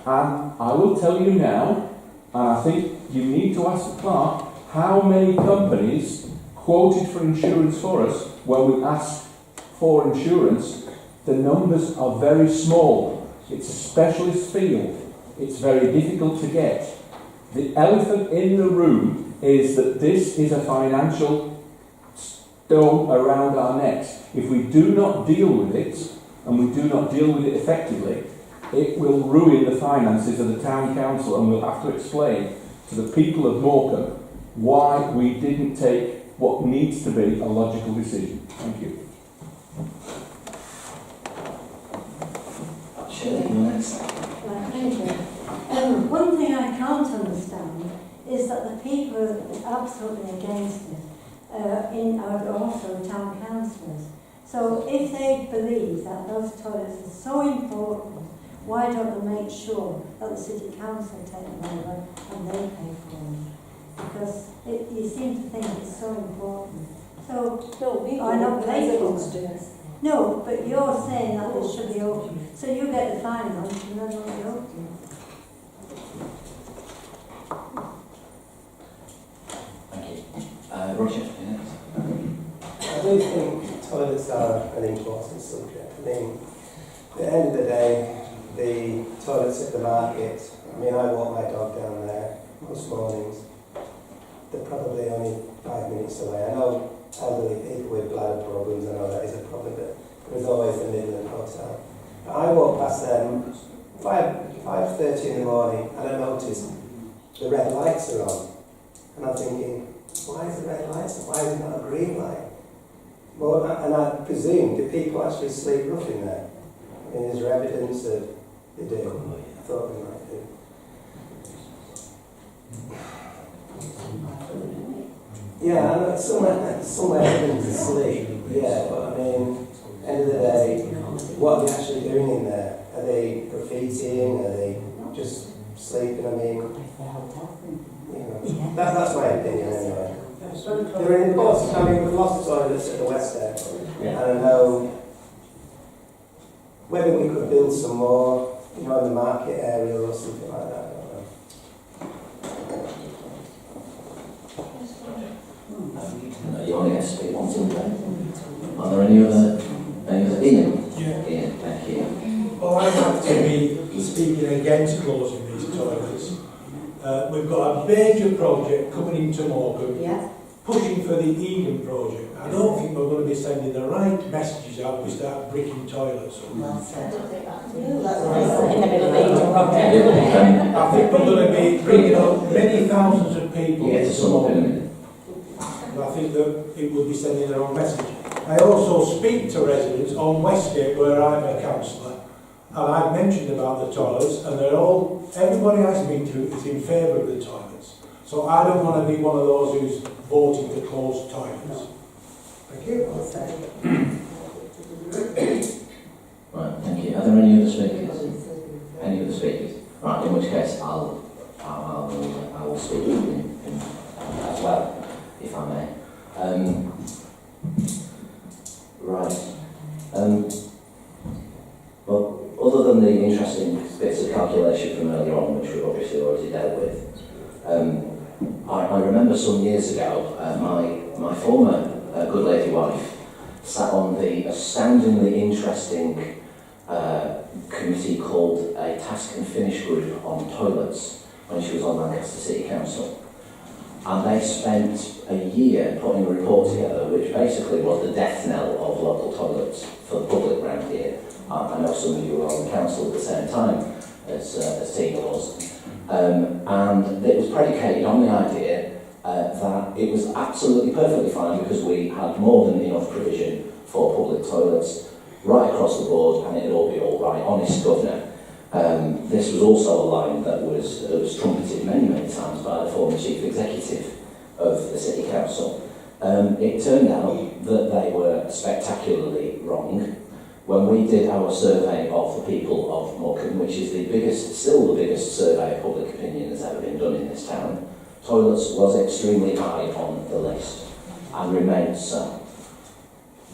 And I will tell you now, and I think you need to ask the clerk, how many companies quoted for insurance for us when we asked for insurance. The numbers are very small. It's a specialist field. It's very difficult to get. The elephant in the room is that this is a financial stone around our necks. If we do not deal with it, and we do not deal with it effectively, it will ruin the finances of the town council, and we'll have to explain to the people of Morecambe why we didn't take what needs to be a logical decision. Thank you. Shirley, you're next. Thank you. One thing I can't understand is that the people are absolutely against it are also town councillors. So if they believe that those toilets are so important, why don't they make sure that the city council take them over and they pay for them? Because you seem to think it's so important. So why not pay for them? No, but you're saying that it should be open. So you get the finance and then it'll be open. Thank you. Roger, you're next. I do think toilets are an important subject. I mean, at the end of the day, the toilets at the market, I mean, I walk my dog down there most mornings. They're probably only 5 minutes away. I know elderly people with bladder problems, I know that is a problem, but there's always the Midland Hotel. But I walk past them 5:30 in the morning and I notice the red lights are on. And I'm thinking, why is the red lights on? Why is it not a green light? Well, and I presume, do people actually sleep rough in there? I mean, is there evidence that they do? I thought they might do. Yeah, I know it's somewhere hidden to sleep. Yeah, but I mean, end of the day, what are they actually doing in there? Are they graffitiing? Are they just sleeping? I mean, you know, that's my opinion anyway. They're important. I mean, we've lost toilets at the West End, and I know whether we could build some more, you know, in the market area or something like that. I don't know. You only get to speak once in a Are there any other Ian? Yeah. Ian, thank you. Well, I have to be speaking against closing these toilets. We've got a major project coming into Morecambe, pushing for the Eden project. I don't think we're going to be sending the right messages out if we start bricking toilets up. I think we're going to be bringing up many thousands of people into Morecambe. And I think that it will be sending the wrong message. I also speak to residents on Westgate where I'm a councillor, and I've mentioned about the toilets, and everybody I speak to is in favour of the toilets. So I don't want to be one of those who's voting to close toilets. Thank you. Right, thank you. Are there any other speakers? Any other speakers? Right, in which case I will speak as well, if I may. Right. Well, other than the interesting bits of calculation from earlier on, which we've obviously already dealt with, I remember some years ago, my former good lady wife sat on the astoundingly interesting committee called a Task and Finish Group on toilets when she was on Lancaster City Council. And they spent a year putting a report together which basically was the death knell of local toilets for the public around here. I know some of you were on the council at the same time as Tina was. And it was predicated on the idea that it was absolutely perfectly fine because we had more than enough provision for public toilets right across the board, and it'd all be all right. Honest governor. This was also a line that was trumpeted many times by the former chief executive of the city council. It turned out that they were spectacularly wrong. When we did our survey of the people of Morecambe, which is still the biggest survey of public opinion that's ever been done in this town, toilets was extremely high on the list. and remains so.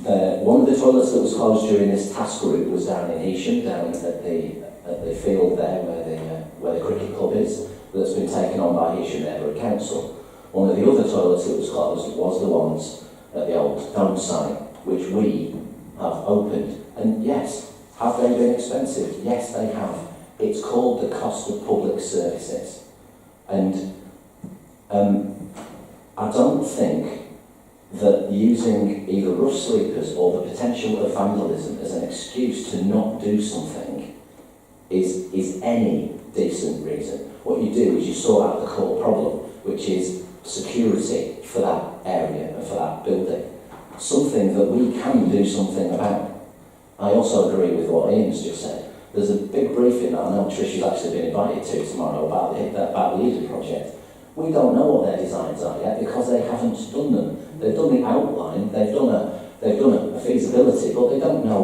One of the toilets that was closed during this task group was down in Heysham, down at the field there where the cricket club is, that's been taken on by Heysham Neighbourhood Council. One of the other toilets that was closed was the ones at the old Dome site, which we have opened. And yes, have they been expensive? Yes, they have. It's called the cost of public services. And I don't think that using either rough sleepers or the potential of vandalism as an excuse to not do something is any decent reason. What you do is you sort out the core problem, which is security for that area and for that building. Something that we can do something about. I also agree with what Ian's just said. There's a big briefing that I know Trish has actually been invited to tomorrow about the Eden project. We don't know what their designs are yet because they haven't done them. They've done the outline, they've done a feasibility, but they don't know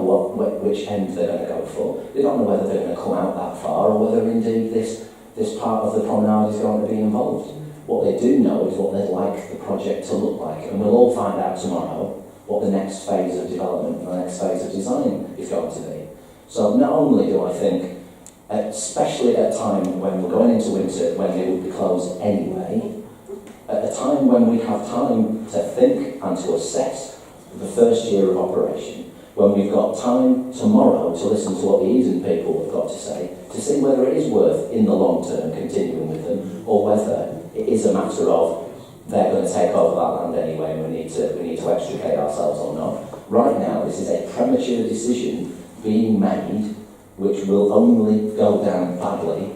which end they're going to go for. They don't know whether they're going to come out that far or whether indeed this part of the promenade is going to be involved. What they do know is what they'd like the project to look like, and we'll all find out tomorrow what the next phase of development and the next phase of design is going to be. So not only do I think, especially at a time when we're going into winter, when they will be closed anyway, at a time when we have time to think and to assess the first year of operation, when we've got time tomorrow to listen to what the Eden people have got to say, to see whether it is worth, in the long term, continuing with them, or whether it is a matter of they're going to take over that land anyway and we need to extricate ourselves or not. Right now, this is a premature decision being made which will only go down badly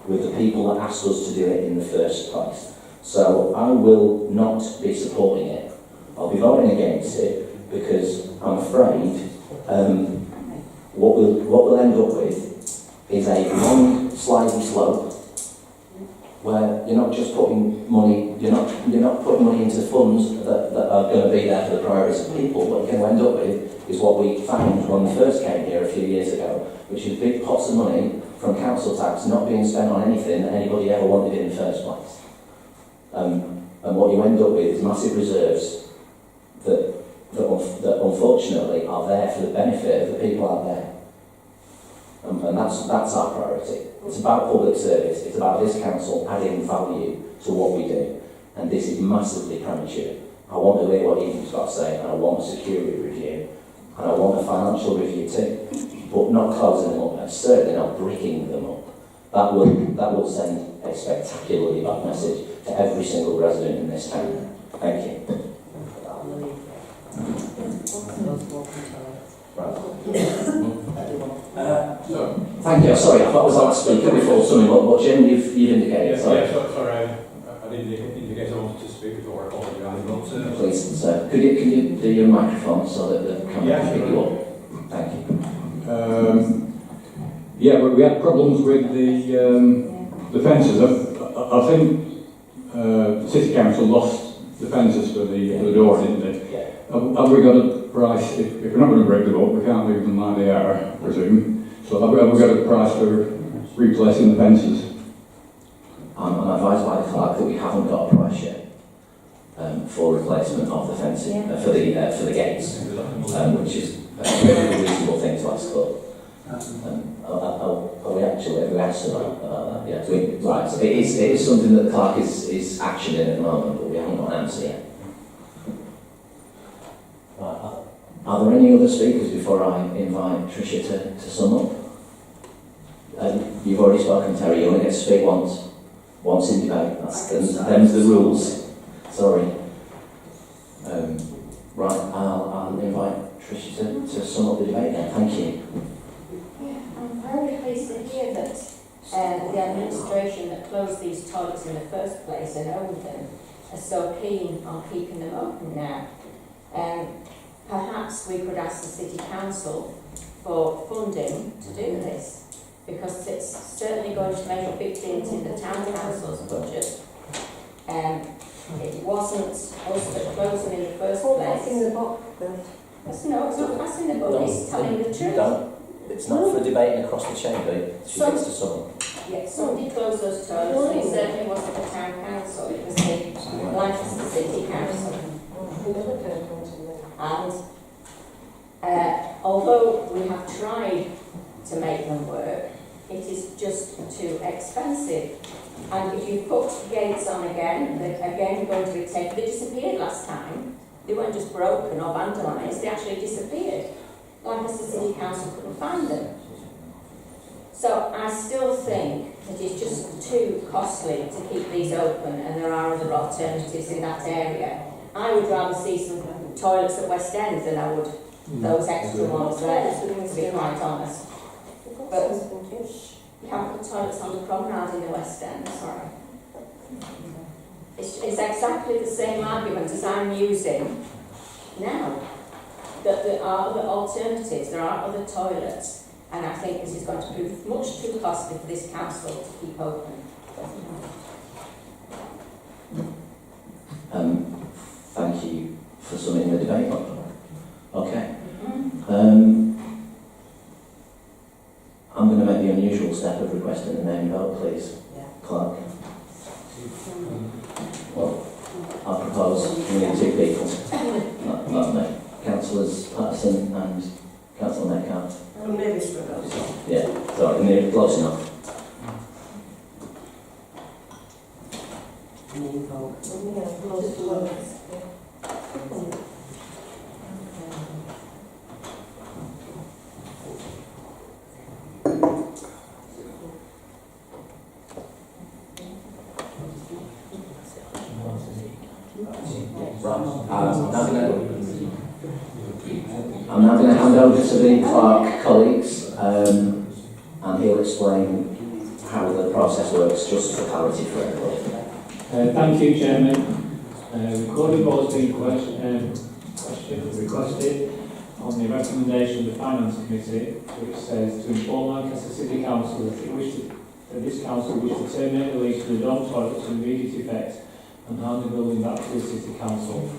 with the people that asked us to do it in the first place. So I will not be supporting it. I'll be voting against it because I'm afraid what we'll end up with is a long, slidey slope where you're not just putting money, you're not putting money into funds that are going to be there for the priorities of people. What you're going to end up with is what we found when we first came here a few years ago, which is big pots of money from council tax not being spent on anything that anybody ever wanted in the first place. And what you end up with is massive reserves that unfortunately are there for the benefit of the people out there. And that's our priority. It's about public service. It's about this council adding value to what we do. And this is massively premature. I want to hear what Eden's got to say, and I want a security review, and I want a financial review too. But not closing them up, and certainly not bricking them up. That will send a spectacularly bad message to every single resident in this town. Thank you. Thank you. Sorry, I thought I was the last speaker before summing up, but Jim, you've indicated. Sorry. Sorry, I didn't indicate I wanted to speak before. I apologise. Please, sir. Could you do your microphone so that the camera can pick you up? Thank you. We had problems with the fences. I think the City Council lost the fences for the door, didn't they? Yeah. Have we got a price? If we're not going to break them up, we can't leave them like they are, I presume. So have we got a price for replacing the fences? I'm advised by the clerk that we haven't got a price yet for replacement of the fencing for the gates, which is a reasonable thing to ask for. Are we actually, have we asked about that? Yeah. Right, so it is something that the clerk is actioning at the moment, but we haven't got an answer yet. Are there any other speakers before I invite Tricia to sum up? You've already spoken, Terry. You only get to speak once in debate. Them's the rules. Sorry. Right, I'll invite Tricia to sum up the debate then. Thank you. Yeah, I'm very pleased to hear that the administration that closed these toilets in the first place and owned them are so keen on keeping them open now. Perhaps we could ask the City Council for funding to do this, because it's certainly going to make a big dent in the Town Council's budget. It wasn't us that closed them in the first place. Passing the book, No, it's not passing the book, it's telling the truth. No, it's not for debating across the chamber. She gets to sum up. Yeah, somebody closed those toilets, and it certainly wasn't the Town Council, it was the Lancaster City Council. And although we have tried to make them work, it is just too expensive. And if you put gates on again, they're again going to be taken. They disappeared last time. They weren't just broken or vandalised, they actually disappeared. Like as the City Council couldn't find them. So I still think that it's just too costly to keep these open, and there are other alternatives in that area. I would rather see some toilets at West End than I would those extra ones there, to be quite honest. But you haven't put toilets on the promenade in the West End, sorry. It's exactly the same argument as I'm using now. That there are other alternatives, there are other toilets, and I think this is going to prove much too costly for this council to keep open. Thank you for summing the debate. Okay. I'm going to make the unusual step of requesting a name vote, please. Clerk. Well, I propose we need two people. Not me. Councillors Patterson and Councillor Metcalfe. I'm nervous for those. Yeah, sorry, near close enough. I'm now going to hand over to the clerk, colleagues, and he'll explain how the process works, just for clarity for everybody. Thank you, Chairman. Recorded votes being requested on the recommendation of the Finance Committee, which says to inform Lancaster City Council that this council wishes to terminate the lease for the dome toilets to immediate effect and hand the building back to the City Council.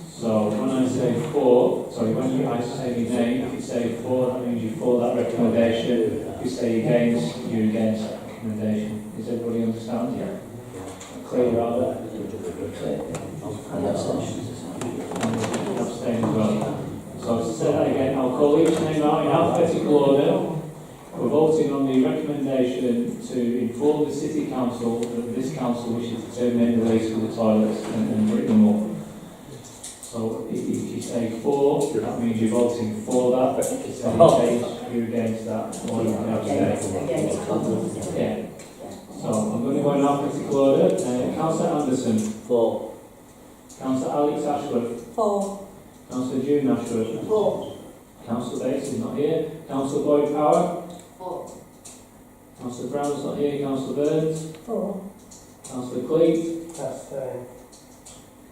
So when I say for, when I say your name, if you say for, that means you're for that recommendation. If you say against, you're against that recommendation. Does everybody understand? Yeah. Clear out there? And abstentions. Abstain as well. So to say that again, I'll call each name out in alphabetical order. We're voting on the recommendation to inform the City Council that this council wishes to terminate the lease for the toilets and bring them up. So if you say for, that means you're voting for that. If you say against, you're against that. Or you can abstain. Yeah. So I'm going to go in alphabetical order. Councillor Anderson. For. Councillor Alex Ashworth. For. Councillor June Ashworth. For. Councillor Bates is not here. Councillor Boyd Power. For. Councillor Brown's not here. Councillor Burns. For. Councillor Cleet. Abstain.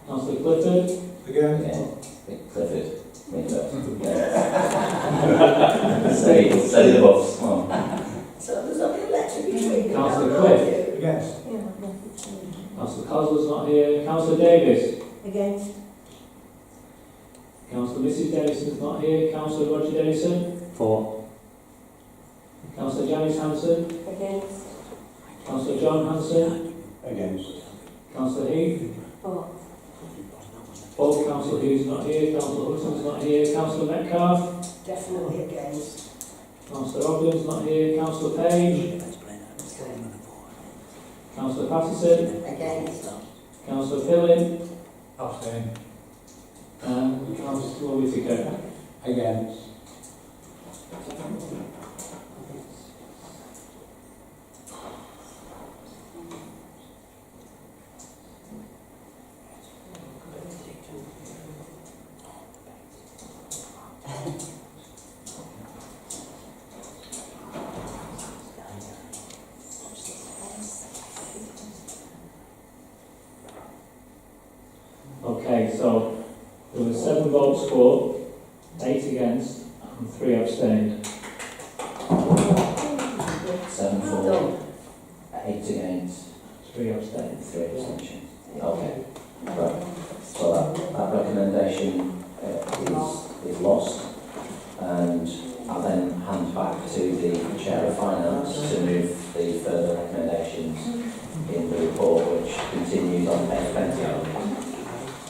Councillor Clifford. Again. Clifford. Me first. Say the box. So there's only a letter between. Councillor Cliff. Against. Councillor Cosler's not here. Councillor Davis. Against. Councillor Mrs Dennison's not here. Councillor Roger Dennison. For. Councillor Janice Hanson. Against. Councillor John Hanson. Against. Councillor Heath. For. Both Councillor Heath's not here. Councillor Hudson's not here. Councillor Metcalfe. Definitely against. Councillor Ogden's not here. Councillor Page. Councillor Patterson. Against. Councillor Phillip. Abstain. And Councillor Whittaker. Against. Okay, so there were 7 votes for, 8 against, and 3 abstained. 7 for, 8 against, 3 abstained. 3 abstentions. Okay. Right. So that recommendation is lost, and I'll then hand back to the Chair of Finance to move the further recommendations in the report, which continues on page 20.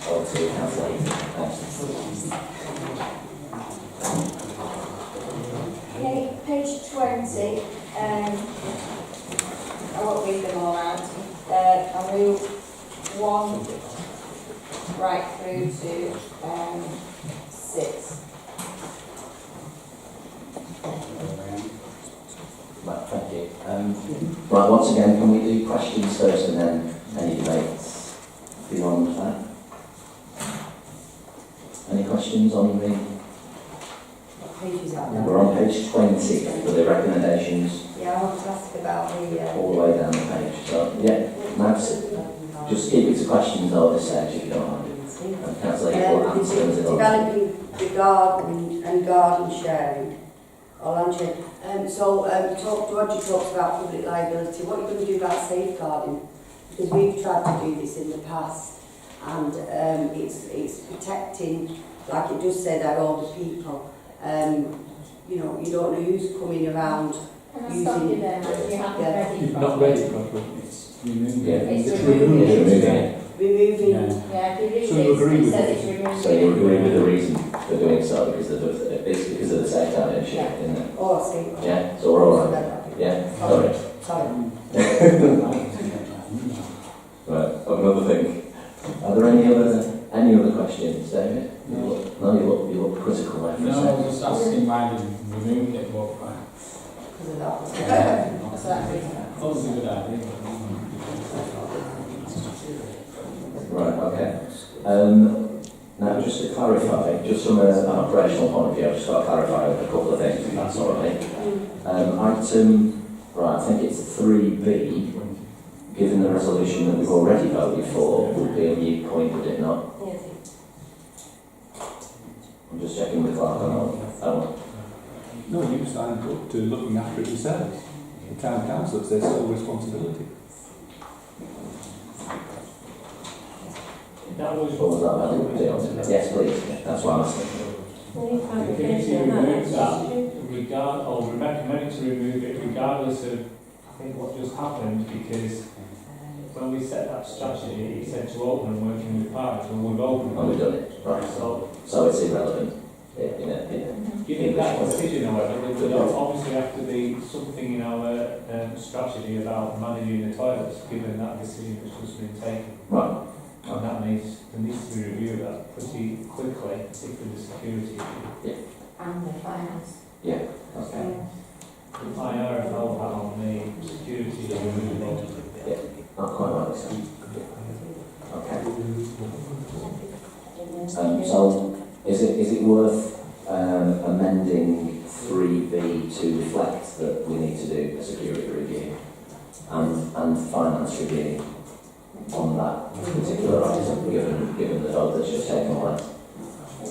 Or to Councillor see. I won't read them all out. I'll move 1 right through to 6. Right, thank you. Right, once again, can we do questions first and then any debates beyond that? Any questions on the... What page is that? We're on page 20 for the recommendations. Yeah, I want to ask about the... All the way down the page. So, yeah, Mads, just keep it to questions though at this stage if you don't mind. And Councillor Hickle answers it on. Developing the garden and garden sharing. Roger talks about public liability. What are you going to do about safeguarding? Because we've tried to do this in the past, and it's protecting, like it does say that, older people. You know, you don't know who's coming around. Can I stop you there, Matt? You haven't read it You've not properly. read it properly. It's removing. It's removing. removing. it. Removing. Yeah, if you read So you agree it, it with says it? it's removing. So you agree with the reason for doing so because of the safeguarding issue, isn't it? Oh, I see. Yeah, so we're all right. Yeah, sorry. Sorry. Right, another thing. Are there any other questions, David? You look critical there for a No, I second. was just asking why they removed it, but Because of that. That's that reason. that was a good idea. Right, okay. Now, just to clarify, just from an operational point of view, I've just got to clarify a couple of things, if that's all right. I think it's 3B, given the resolution that we've already voted for, would be a new point, would it not? Yes. I'm just checking with Clark on that one. No, you signed up to looking after it yourselves. The town council, it's their sole responsibility. That was What was that about? Yes, please. That's what I'm asking. the committee removed that, or recommended to remove it regardless of, I think, what just happened, because when we set that strategy, it said to open and working with partners, and we've opened. And we've done it, right. So it's irrelevant. Given that decision, however, there would obviously have to be something in our strategy about managing the toilets, given that decision has just been taken. Right. And there needs to be reviewed that pretty quickly, particularly the security issue. And the finance. Yeah, okay. My RFL hat on the security removal. Yeah, not quite right, so. Okay. So, is it worth amending 3B to reflect that we need to do a security review and finance review on that particular item, given the vote that's just taken place?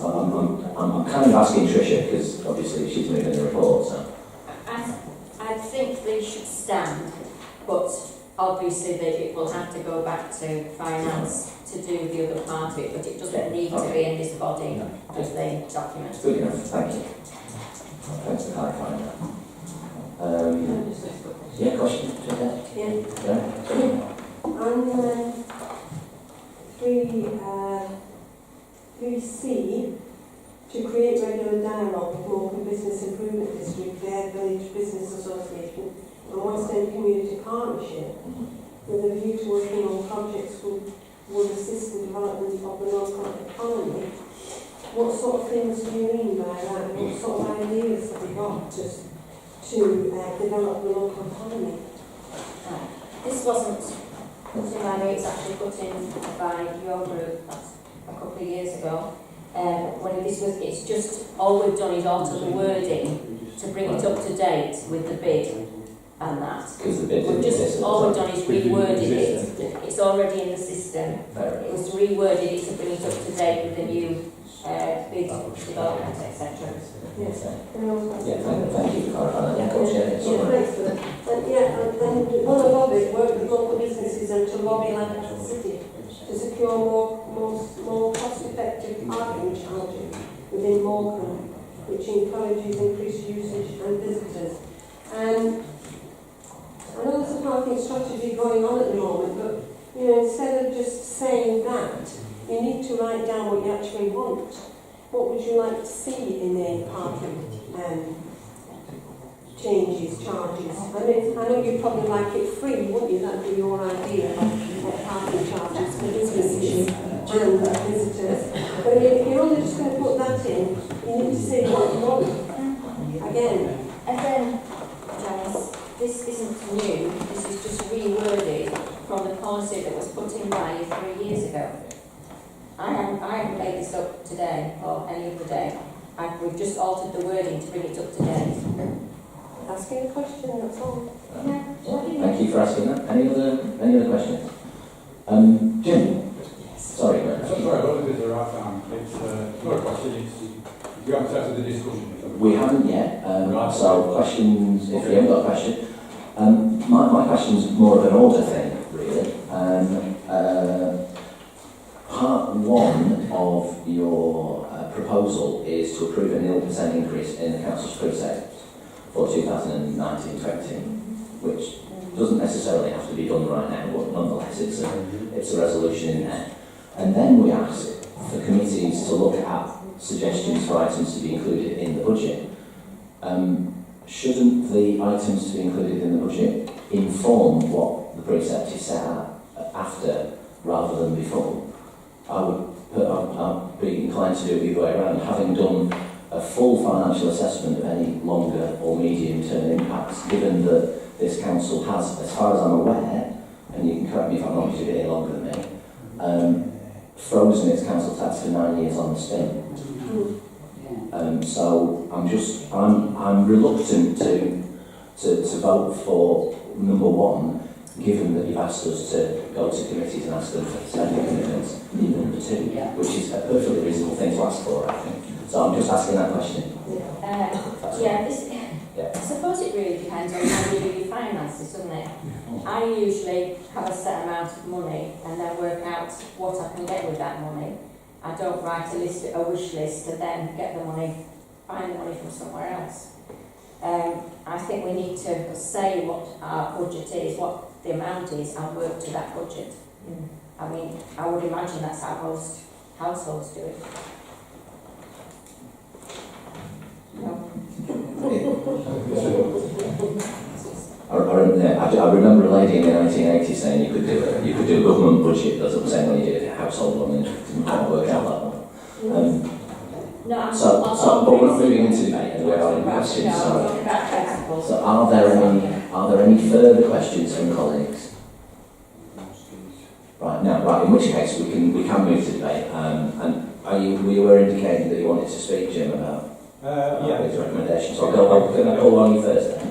I'm kind of asking Tricia because obviously she's moving the report, so. I think they should stand, but obviously it will have to go back to finance to do the other part of it, but it doesn't need to be in this body as they document. Good enough, thank you. Thanks for clarifying that. Yeah, question? Yeah. On 3C, to create regular dialogue with Morecambe Business Improvement District, their Village Business Association, and West End Community Partnership, with a view to working on projects would assist the development of the local economy. What sort of things do you mean by that? What sort of ideas have you got to develop the local economy? This wasn't put in by me, it's actually put in by your group a couple of years ago. It's just, all we've done is alter the wording to bring it up to date with the bid and that. Because the bid didn't exist. All we've done is reworded it. It's already in the system. It was reworded to bring it up to date with the new bid development, etc. Yes. Yeah, thank you for clarifying that. Yeah, of course, yeah, it's all right. Thanks for that. And one of our big work with local businesses and to lobby Lancaster City to secure more cost-effective parking charges within Morecambe, which encourages increased usage and visitors. And I know there's a parking strategy going on at the moment, but instead of just saying that, you need to write down what you actually want. What would you like to see in a parking exchanges, charges. I know you'd probably like it free, wouldn't you? That'd be your idea of parking charges for businesses and visitors. But if you're only just going to put that in, you need to say what you want. Again. Janice, this isn't new, this is just reworded from the policy that was put in by you 3 years ago. I haven't made this up today or any other day. We've just altered the wording to bring it up to date. Asking a question, that's all. Thank you for asking that. Any other questions? Jim? Sorry, Sorry, I don't think it's the right time. It's not a question, we haven't started the discussion. We haven't yet, so questions, if you haven't got a question. My question's more of an order thing, really. Part one of your proposal is to approve a 0% increase in the council's precepts for 2019-20, which doesn't necessarily have to be done right now, but nonetheless it's a resolution in there. And then we ask for committees to look at suggestions for items to be included in the budget. Shouldn't the items to be included in the budget inform what the precept is set at after rather than before? I'd be inclined to do it the other way around, having done a full financial assessment of any longer or medium term impacts, given that this council has, as far as I'm aware, and you can correct me if I'm wrong because you've been here longer than me, frozen its council tax for 9 years on the spin. So I'm reluctant to vote for number one, given that you've asked us to go to committees and ask them for spending commitments in number two, which is a perfectly reasonable thing to ask for, I think. So I'm just asking that question. I suppose it really depends on how you do your finances, doesn't it? I usually have a set amount of money and then work out what I can get with that money. I don't write a wish list and then get the money, find the money from somewhere else. I think we need to say what our budget is, what the amount is, and work to that budget. I mean, I would imagine that's how most households do it. No. I remember a lady in the 1980s saying you could do a government budget, that's what I'm saying, when you did a household one, and it didn't quite work out that well. But we're not moving into debate, and we're having questions. So are there any further questions from colleagues? Right, in which case we can move to debate. And we were indicating that you wanted to speak, Jim, about his recommendations. So I'll call on you first then.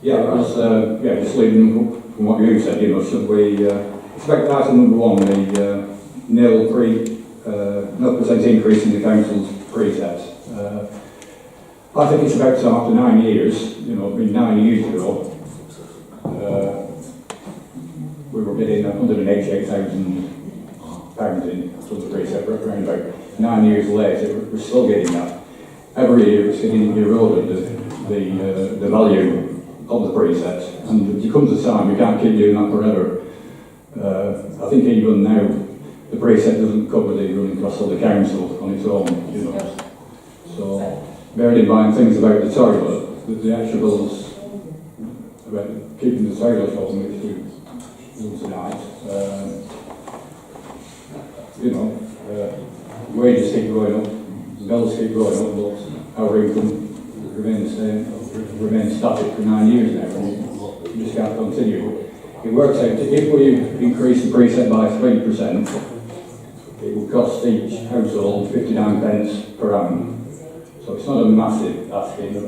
Just leading from what you said, should we expect item number one, the 0% increase in the council's precepts. I think it's about time after 9 years, I mean 9 years ago, we were bidding £188,000 in from the precept, around about 9 years later, we're still getting that. Every year it's getting eroded, the value of the precepts, and there comes a time you can't keep doing that forever. I think even now the precept doesn't cover the running costs of the council on its own, So bearing in mind things about the toilet, the actuals about keeping the toilet open, which we do tonight, wages keep going up, bills keep going up, but our income remains static for 9 years now, and you just can't continue. It works out, if we increase the precept by 3%, it will cost each household 59 pence per annum. So it's not a massive asking. I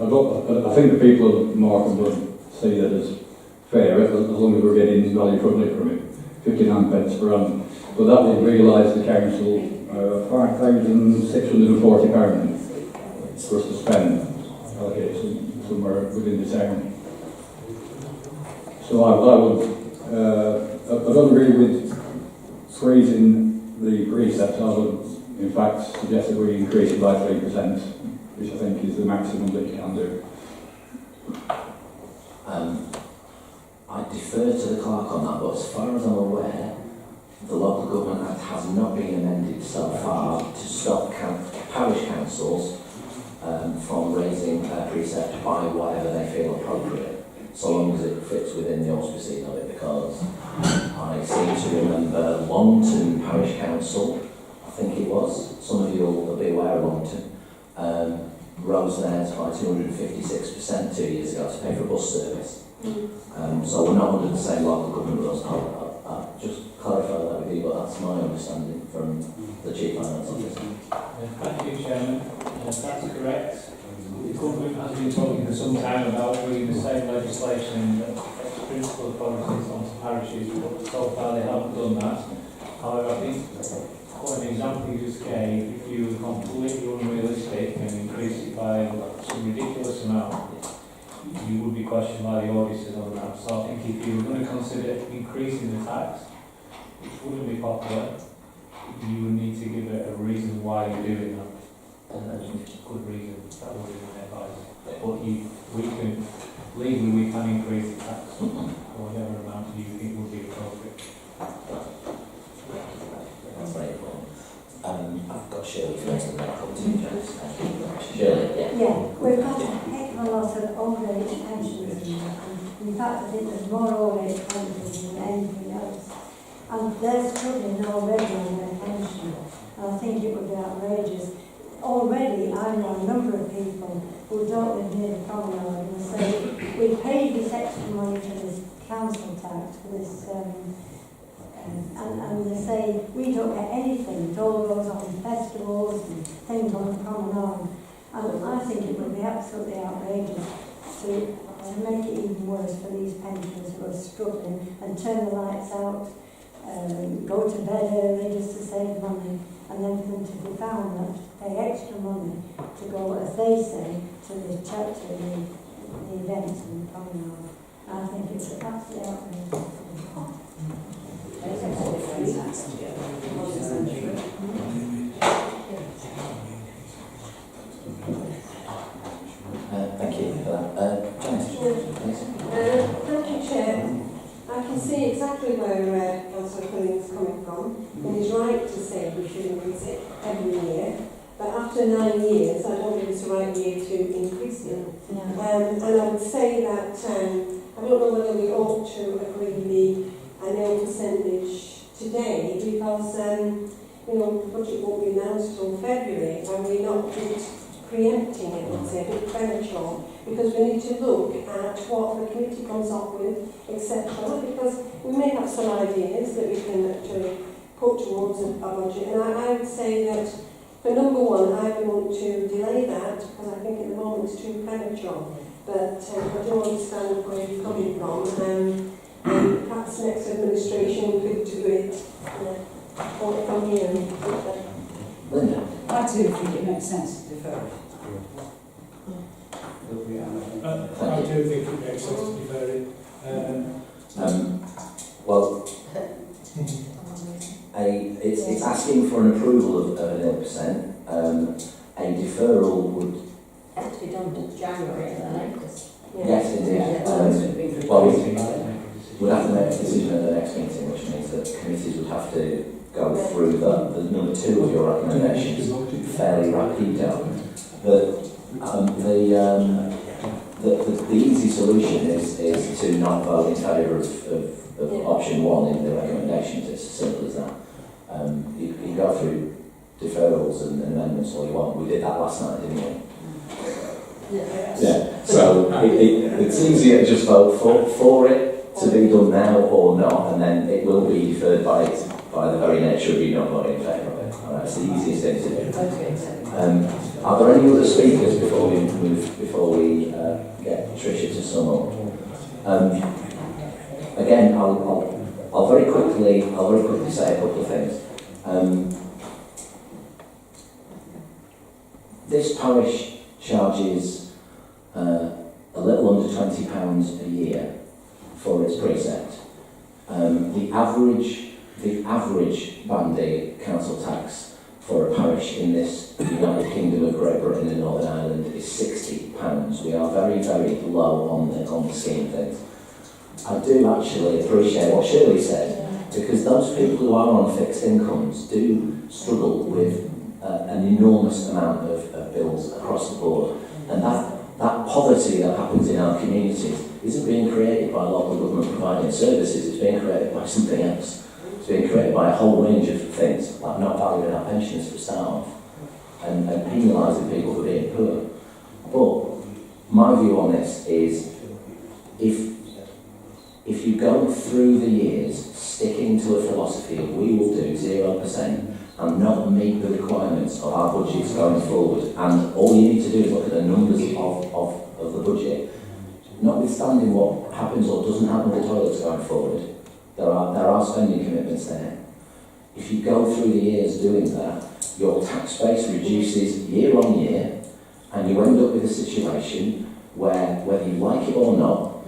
think the people of Markham would see that as fair, as long as we're getting value from it, 59 pence per annum. But that will realise the council £5,640 for us to spend, allocated somewhere within the town. So I don't agree with freezing the precepts. I would, in fact, suggest that we increase it by 3%, which I think is the maximum that you can do. I defer to the clerk on that, but as far as I'm aware, the Local Government Act has not been amended so far to stop parish councils from raising their precept by whatever they feel appropriate, so long as it fits within the auspices of it, because I seem to remember Longton Parish Council, I think it was, some of you will be aware of Longton, rose theirs by 256% 2 years ago to pay for a bus service. So we're not under the same local government rules. I'll just clarify that with you, but that's my understanding from the Chief Finance Officer. Thank you, Chairman. That's correct. The government has been talking for some time about bringing the same legislation that affects principal authorities onto parishes, but so far they haven't done that. However, I think, for an example you just gave, if you were completely unrealistic and increased it by some ridiculous amount, you would be questioned by the auditors on that. So I think if you were going to consider increasing the tax, which wouldn't be popular, you would need to give it a reason why you're doing that. And a good reason, that would be my advice. But legally we can increase the tax or whatever amount you think would be appropriate. That's very important. I've got Shirley first and then I'll come to you, James. Shirley, yeah. Yeah, we've got a heck of a lot of old age pensions in there. In fact, I think there's more old age pensions than anything else. And they're struggling already on their pension. And I think it would be outrageous. Already, I know a number of people who don't live near the promenade and say, we paid this extra money for this council tax, for this, and they say, we don't get anything. It all goes on festivals and things on the promenade. And I think it would be absolutely outrageous to make it even worse for these pensioners who are struggling and turn the lights out, go to bed early just to save money, and then for them to be found that to pay extra money to go, as they say, to the church, to the events and the promenade. I think it's absolutely outrageous. Thank you for that. Janice, please. Thank you, Chair. I can see exactly where Councillor Cummings is coming from, and he's right to say we should increase it every year, but after 9 years, I don't think it's the right year to increase it. And I would say that I don't know whether we ought to agree a nil percentage today, because the budget won't be announced till February, and we're not preempting it, let's say, a bit premature, because we need to look at what the committee comes up with, etc. Because we may have some ideas that we can actually put towards a budget. And I would say that, for number one, I would want to delay that, because I think at the moment it's too premature. But I do understand where you're coming from, and perhaps next administration could do it from here. Linda? I do think it makes sense to defer it. I do think it makes sense to defer it. Well, it's asking for an approval of 0%. A deferral would... Have to be done in January at the latest. Yes, indeed. Well, we'd have to make a decision at the next meeting, which means that committees would have to go through the number 2 of your recommendations fairly rapidly down. But the easy solution is to not vote in favour of option 1 in the recommendations. It's as simple as that. You go through deferrals and amendments all you want. We did that last night, didn't we? Yeah. So it's easier to just vote for it to be done now or not, and then it will be deferred by the very nature of you not voting in favour of it. That's the easiest thing to do. Are there any other speakers before we get Tricia to sum up? Again, I'll very quickly say a couple of things. This parish charges a little under £20 a year for its precept. The average Bandy council tax for a parish in this United Kingdom of Great Britain and Northern Ireland is £60. We are very, very low on the scheme of things. I do actually appreciate what Shirley said, because those people who are on fixed incomes do struggle with an enormous amount of bills across the board. And that poverty that happens in our communities isn't being created by local government providing services, it's being created by something else. It's being created by a whole range of things, like not valuing our pensions for start off, and penalising people for being poor. But my view on this is, if you go through the years sticking to a philosophy of we will do 0% and not meet the requirements of our budgets going forward, and all you need to do is look at the numbers of the budget, notwithstanding what happens or doesn't happen with the toilets going forward, there are spending commitments there. If you go through the years doing that, your tax base reduces year on year, and you end up with a situation where, whether you like it or not,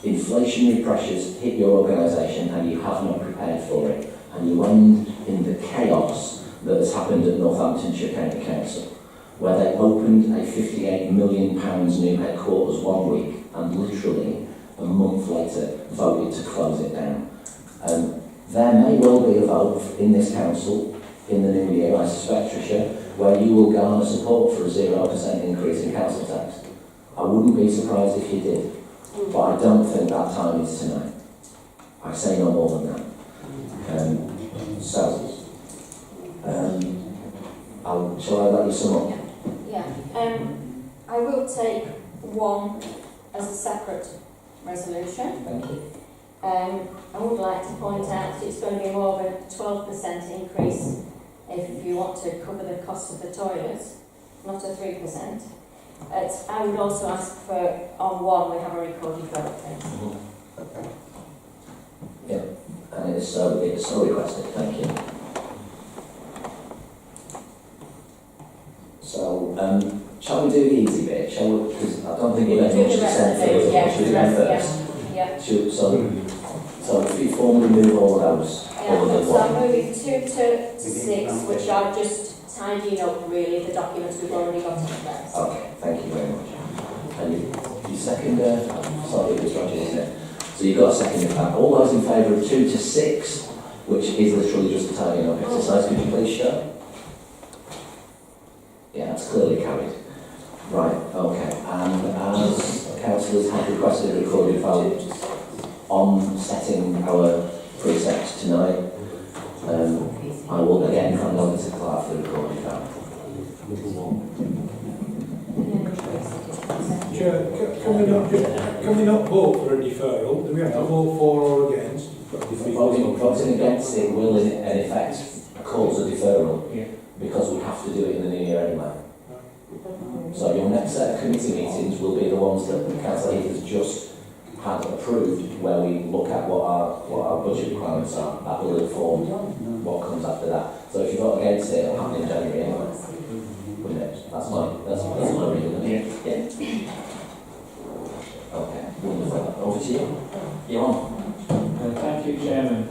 inflationary pressures hit your organisation and you have not prepared for it, and you end in the chaos that has happened at Northamptonshire County Council, where they opened a £58 million new headquarters one week and literally a month later voted to close it down. There may well be a vote in this council in the new year, I suspect, Tricia, where you will garner support for a 0% increase in council tax. I wouldn't be surprised if you did, but I don't think that time is tonight. I say no more than that. Shall I let you sum up? Yeah. I will take one as a separate resolution. Thank you. I would like to point out that it's going to be more of a 12% increase if you want to cover the cost of the toilets, not a 3%. I would also ask for, on one, we have a recorded vote, please. Yeah, and it's so requested, thank you. So, shall we do the easy bit? Shall we? Because I don't think we're going to much to send through. Should we go first? Yeah. So if you formally move all of those. So I'm moving 2 to 6, which are just tidying up really the documents we've already got in place. Okay, thank you very much. And you second, sorry, it was Roger, isn't it? So you've got a second of that. All those in favour of 2 to 6, which is literally just a tidying up exercise, could you please show? Yeah, that's clearly carried. Right, okay. And as councillors have requested a recorded vote on setting our precepts tonight, I will again hand over to Clark for the recorded vote. Chair, can we not vote for a deferral? Do we have to vote for or against? Voting against it will in effect cause a deferral, because we have to do it in the new year anyway. So your next set of committee meetings will be the ones that Councillor Heath has just had approved, where we look at what our budget requirements are. That will inform what comes after that. So if you vote against it, it'll happen in January anyway. Wouldn't it? That's my reading, isn't it? Yeah. Okay, wonderful. Over to you. You're on. Thank you, Chairman.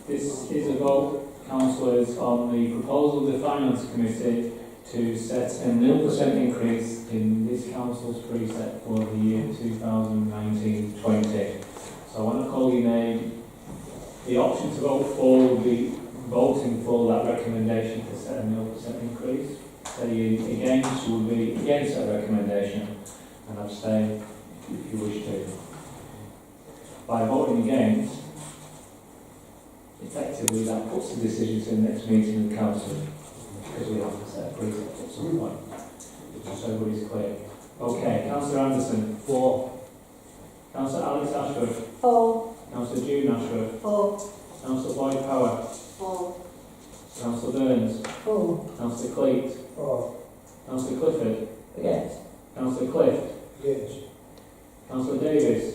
This is a vote, councillors, on the proposal of the Finance Committee to set a 0% increase in this council's precept for the year 2019-20. So I want to call your name. The option to vote for will be voting for that recommendation to set a 0% increase. Saying against will be against that recommendation, and abstain if you wish to. By voting against, effectively that puts the decision to the next meeting of the council, because we have to set a precept at some point, just so everybody's clear. Okay, Councillor Anderson, 4. Councillor Alex Ashford, 4. Councillor June Ashford, 4. Councillor Boyd Power, 4. Councillor Burns, 4. Councillor Cleat, 4. Councillor Clifford, Against. Councillor Clift, Against. Councillor Davis,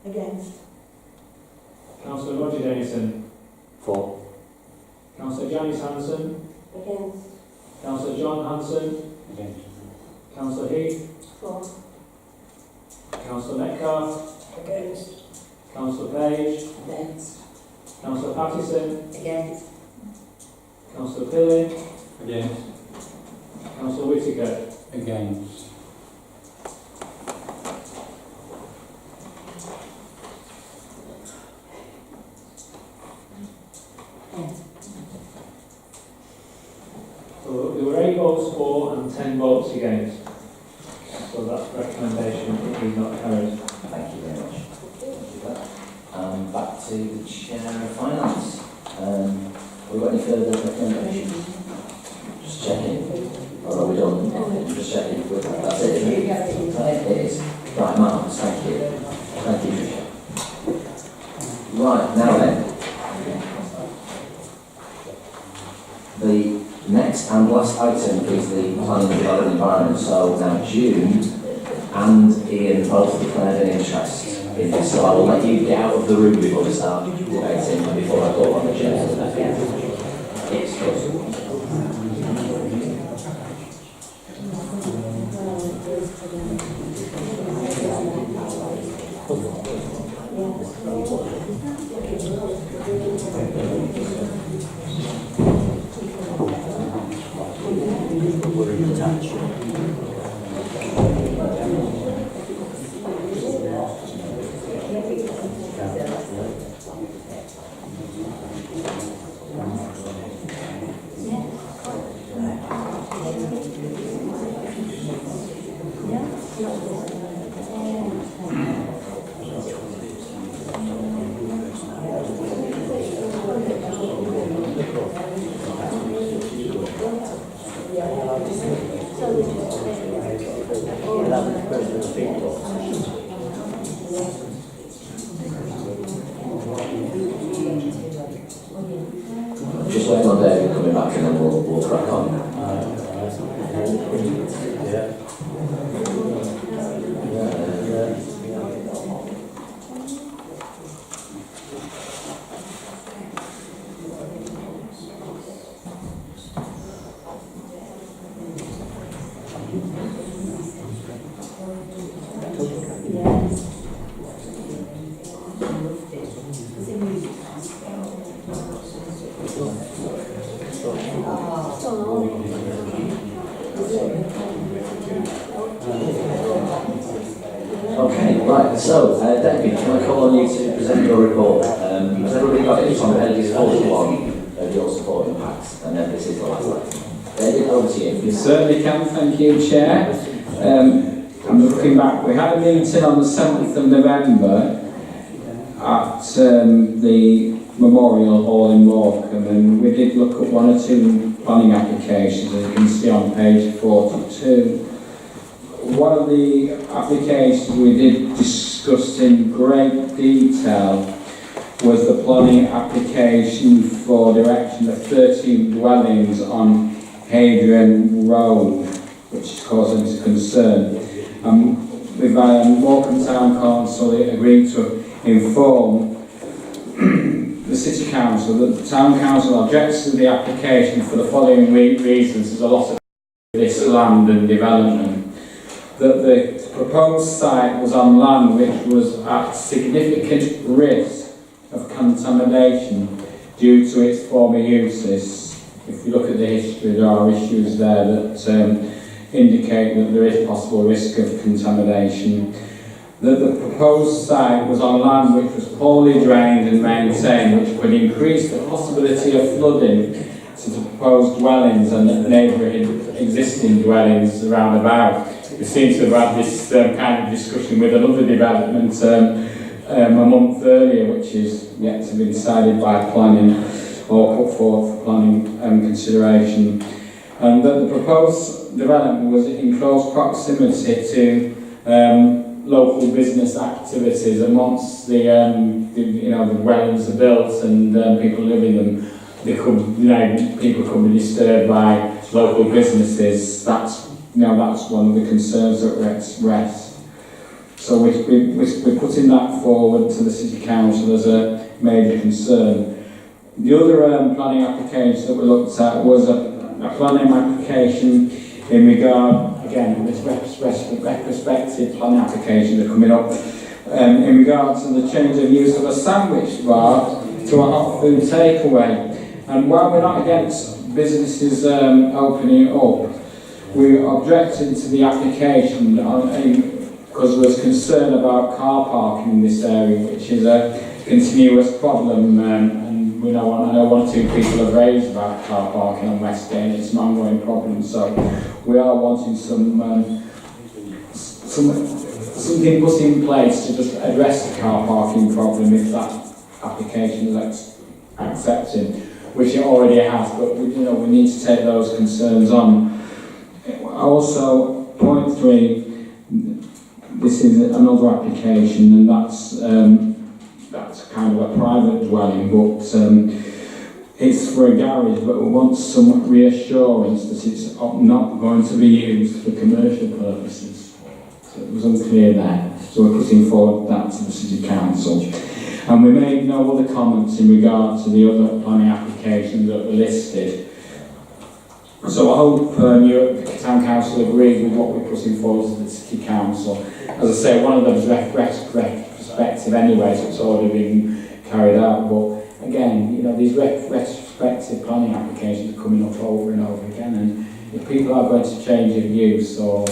Against. Councillor Roger Denison, 4. Councillor Janice Hanson, Against. Councillor John Hanson, Against. Councillor Heath, 4. Councillor Metcalfe, Against. Councillor Page, Against. Councillor Pattison, Against. Councillor Pillin, Against. Councillor Whittaker. Against. So that's recommendation is not carried. Thank you very much. Back to the Chair of Finance. Have we got any further recommendations? Just checking. Or are we done? Just checking. That's it. Right, it is. Right, Marcus, thank you. Thank you, Tricia. Right, now then. The next and last item is the planning and development environment. So now June and Ian both declared an interest in this. So I will let you get out of the room before we start debating, before I go on the chair. Yes, just waiting on David coming back and then we'll crack on. Okay, right, so David, can I call on you to present your report? Has everybody got it? It's on pages 41 of your support impacts, and then this is the last item. David, over to you. You certainly can, thank you, Chair. I'm looking back, we had a meeting on the 7th of November at the Memorial Hall in Morecambe, and we did look at one or two planning applications, as you can see on page 42. One of the applications we did discuss in great detail was the planning application for the erection of 13 dwellings on Hadrian Road, which is causing us concern. With Morecambe Town Council, it agreed to inform the City Council that the Town Council objects to the application for the following reasons. There's a lot of this land and development. That the proposed site was on land which was at significant risk of contamination due to its former uses. If you look at the history, there are issues there that indicate that there is possible risk of contamination. That the proposed site was on land which was poorly drained and maintained, which could increase the possibility of flooding to the proposed dwellings and neighbouring existing dwellings around about. We seem to have had this kind of discussion with another development a month earlier, which is yet to be decided by planning or put forth for planning consideration. And that the proposed development was in close proximity to local business activities. And once the dwellings are built and people live in them, people could be disturbed by local businesses. That's one of the concerns that were expressed. So we're putting that forward to the City Council as a major concern. The other planning application that we looked at was a planning application in regard, again, this retrospective planning application that are coming up, in regard to the change of use of a sandwich bar to a hot food takeaway. And while we're not against businesses opening up, we objected to the application because there was concern about car parking in this area, which is a continuous problem. And I know one or two people have raised about car parking on Westgate, and it's an ongoing problem. So we are wanting some something put in place to just address the car parking problem if that application is accepted, which it already has, but we need to take those concerns on. Also, point 3, this is another application, and that's kind of a private dwelling, but it's for a garage, but we want some reassurance that it's not going to be used for commercial purposes. So it was unclear there. So we're putting forward that to the City Council. And we made no other comments in regard to the other planning applications that were listed. So I hope the Town Council agrees with what we're putting forward to the City Council. As I say, one of them is retrospective anyway, so it's already been carried out. But again, these retrospective planning applications are coming up over and over again, and if people are going to change of use or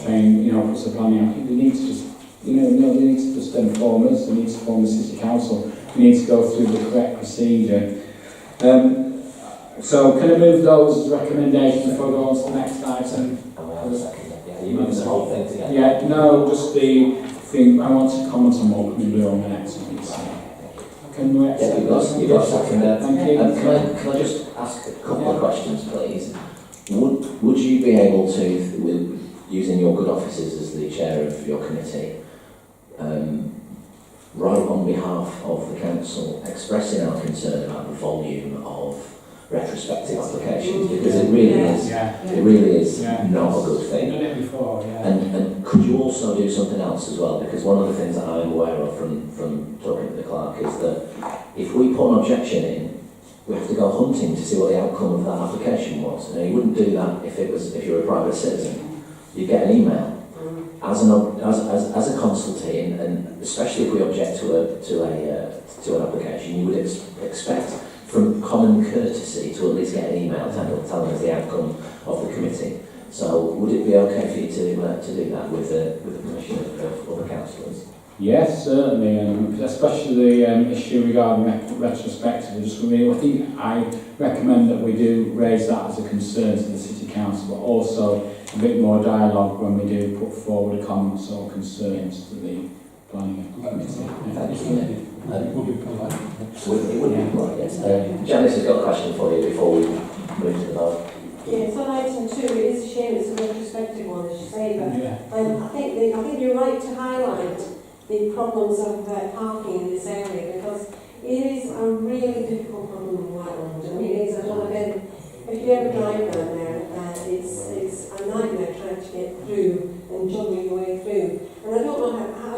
change, put a planning application, they need to just, they need to just inform us. They need to inform the City Council. We need to go through the correct procedure. So can I move those recommendations before I go on to the next item? You moving the whole thing together? Yeah, no, just the thing. I want to comment on what we do on the next one. Can we accept you've got a second there. Thank you. Can I just ask a couple of questions, please? Would you be able to, with using your good offices as the chair of your committee, write on behalf of the council expressing our concern about the volume of retrospective applications, because it really is not a good thing. I've done it before, And could you also do something else as well? Because one of the things that I'm aware of from talking to the clerk is that if we put an objection in, we have to go hunting to see what the outcome of that application was. Now, you wouldn't do that if you're a private citizen. You get an email. As a consultee, and especially if we object to an application, you would expect, from common courtesy, to at least get an email telling us the outcome of the committee. So, would it be okay for you to do that with the permission of other councillors? Yes, certainly, and especially the issue regarding retrospective. I recommend that we do raise that as a concern to the City Council, but also a bit more dialogue when we do put forward comments or concerns to the planning committee. Thank you. It would be polite, yes. Janice has got a question for you before we move to the vote. Yes, on item 2, it is a shame it's a retrospective one, as you say, but I think you're right to highlight the problems of parking in this area, because it is a really difficult problem in Whiteland. I mean, it's a lot of if you ever drive down there, it's a nightmare trying to get through and juggle your way through. And I don't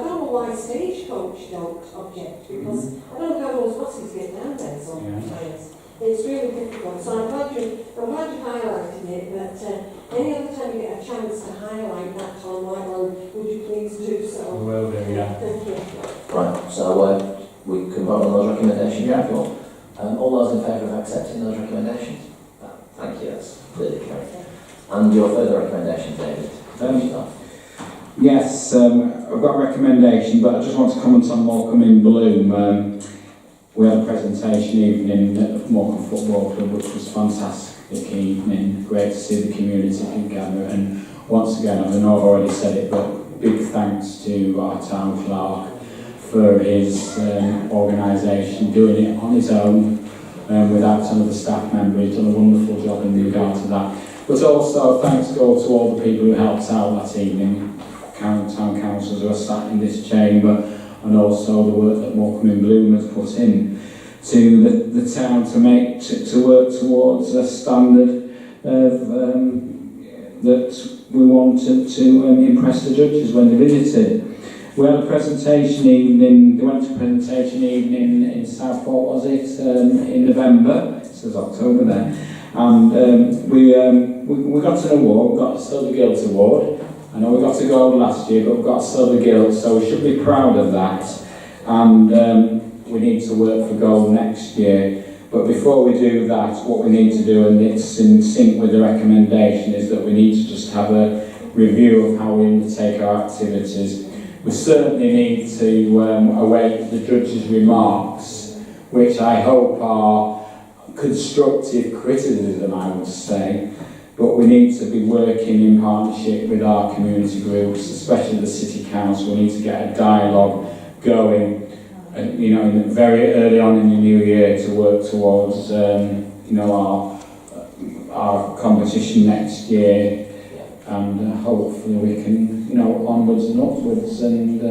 know why Stagecoach don't object, because I don't know how those buses get down there sometimes. It's really difficult. So I'm glad you highlighted it, but any other time you get a chance to highlight that on Whiteland, would you please do so? We will do, yeah. Thank you. Right, so we can vote on those recommendations. All those in favour of accepting those recommendations? Thank you, that's clearly carried. And your further recommendations, David? Yes, I've got a recommendation, but I just want to comment on Morecambe in Bloom. We had a presentation evening at the Morecambe Football Club, which was fantastic evening. Great to see the community together. And once again, I know I've already said it, but big thanks to our town clerk for his organisation, doing it on his own without another staff member. He's done a wonderful job in regard to that. But also thanks go to all the people who helped out that evening, town councillors who are sat in this chamber, and also the work that Morecambe in Bloom has put in to the town to work towards a standard of, that we wanted to impress the judges when they visited. We had a presentation evening, they went to a presentation evening in Southport, was it, in November, it says October there, and we got an award, we got the Silver Guild Award. I know we got a gold last year, but we've got a Silver Guild, so we should be proud of that, and we need to work for gold next year. But before we do that, what we need to do, and it's in sync with the recommendation, is that we need to just have a review of how we undertake our activities. We certainly need to await the judge's remarks, which I hope are constructive criticism, I would say, but we need to be working in partnership with our community groups, especially the City Council. We need to get a dialogue going, you know, very early on in the new year to work towards, you know, our competition next year, and hopefully we can, you know, onwards and upwards, and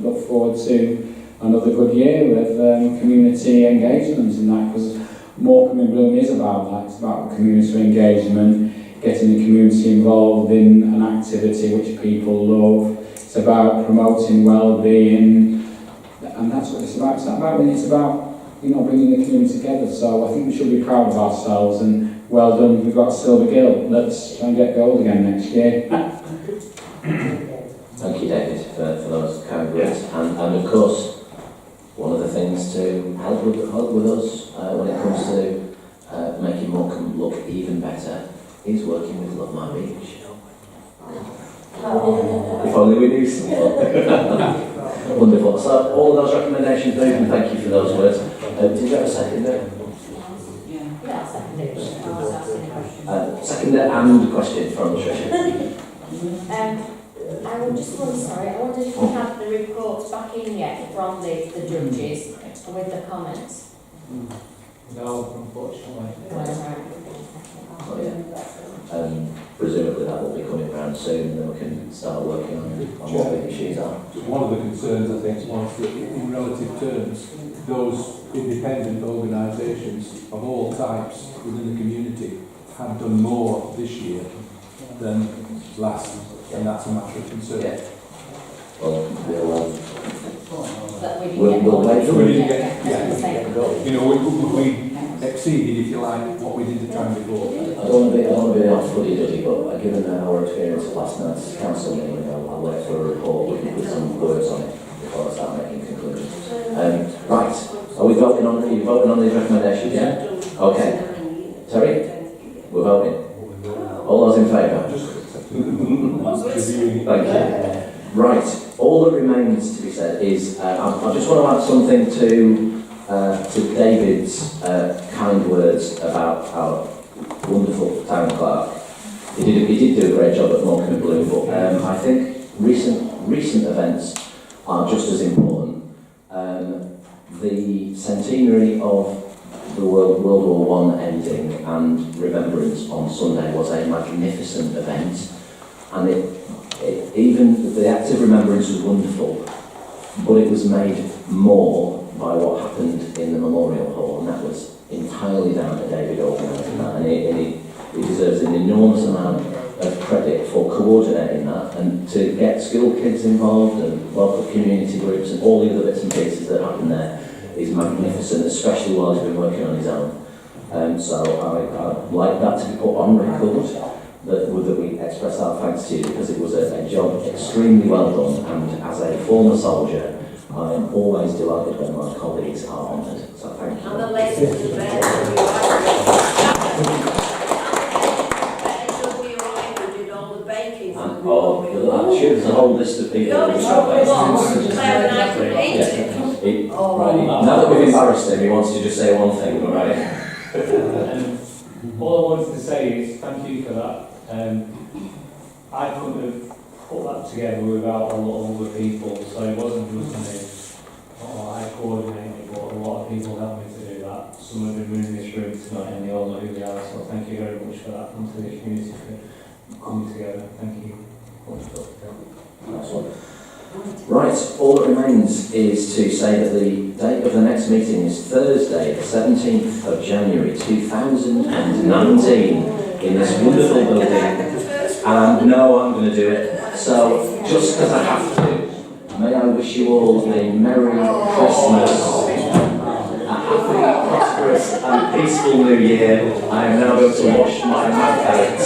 look forward to another good year with community engagement and that, because Morecambe in Bloom is about that. It's about community engagement, getting the community involved in an activity which people love. It's about promoting well-being, and that's what it's about. It's not about when it's about, you know, bringing the community together. So I think we should be proud of ourselves, and well done, we've got a silver gill. Let's try and get gold again next year. Thank you, David, for those kind words. And of course, one of the things to help with us when it comes to making Morecambe look even better is working with Love My Beach. If only we knew something. Wonderful. So all of those recommendations, David, and thank you for those words. Did you have a second there? Yeah, I'll second it. I was asking a question. Second and question from Tricia. I was just wondering, sorry, I wondered if we had the reports back in yet from the judges with the comments. No, unfortunately. Oh, yeah. Presumably that will be coming around soon, and then we can start working on what the issues are. One of the concerns, I think, was that in relative terms, those independent organisations of all types within the community have done more this year than last, and that's a matter of concern. Yeah. Well, We'll wait for We it. didn't get, you know, we exceeded, if you like, what we did the time before. I don't want to be off footy-duddy, but given our experience of last night's council meeting, I'll wait for a report with some words on it before I start making conclusions. Right, are we voting on? Are you voting on these recommendations? Yeah. Okay. Terry, we're voting. All those in favour? Thank you. Right. All that remains to be said is I just want to add something to David's kind words about our wonderful town clerk. He did do a great job at Morecambe and Bloom, but I think recent events are just as important. The centenary of the World War I ending and remembrance on Sunday was a magnificent event, and even the act of remembrance was wonderful, but it was made more by what happened in the Memorial Hall, and that was entirely down to David organising that, and he deserves an enormous amount of credit for coordinating that, and to get school kids involved and local community groups and all the other bits and pieces that happen there is magnificent, especially while he's been working on his own. So I'd like that to be put on record, that we express our thanks to you, because it was a job extremely well done, and as a former soldier, I am always delighted when my colleagues are honoured. So thank you. And the ladies and men who we arrived who did all the baking. There's a whole list of people. Claire and I could eat it. Right. Now that we've embarrassed him, he wants to just say one thing, right? All I wanted to say is thank you for that. I couldn't have put that together without a lot of other people, so it wasn't just me. I coordinated, but a lot of people helped me to do that. Some have been in this room tonight and they all know who they are, so thank you very much for that, and to the community for coming together. Thank you. Nice one. Right, all that remains is to say that the date of the next meeting is Thursday, the 17th of January 2019 in this wonderful building. And no, I'm going to do it. So, just because I have to, may I wish you all a Merry Christmas, a happy, prosperous and peaceful New Year. I am now going to wash my mouth out.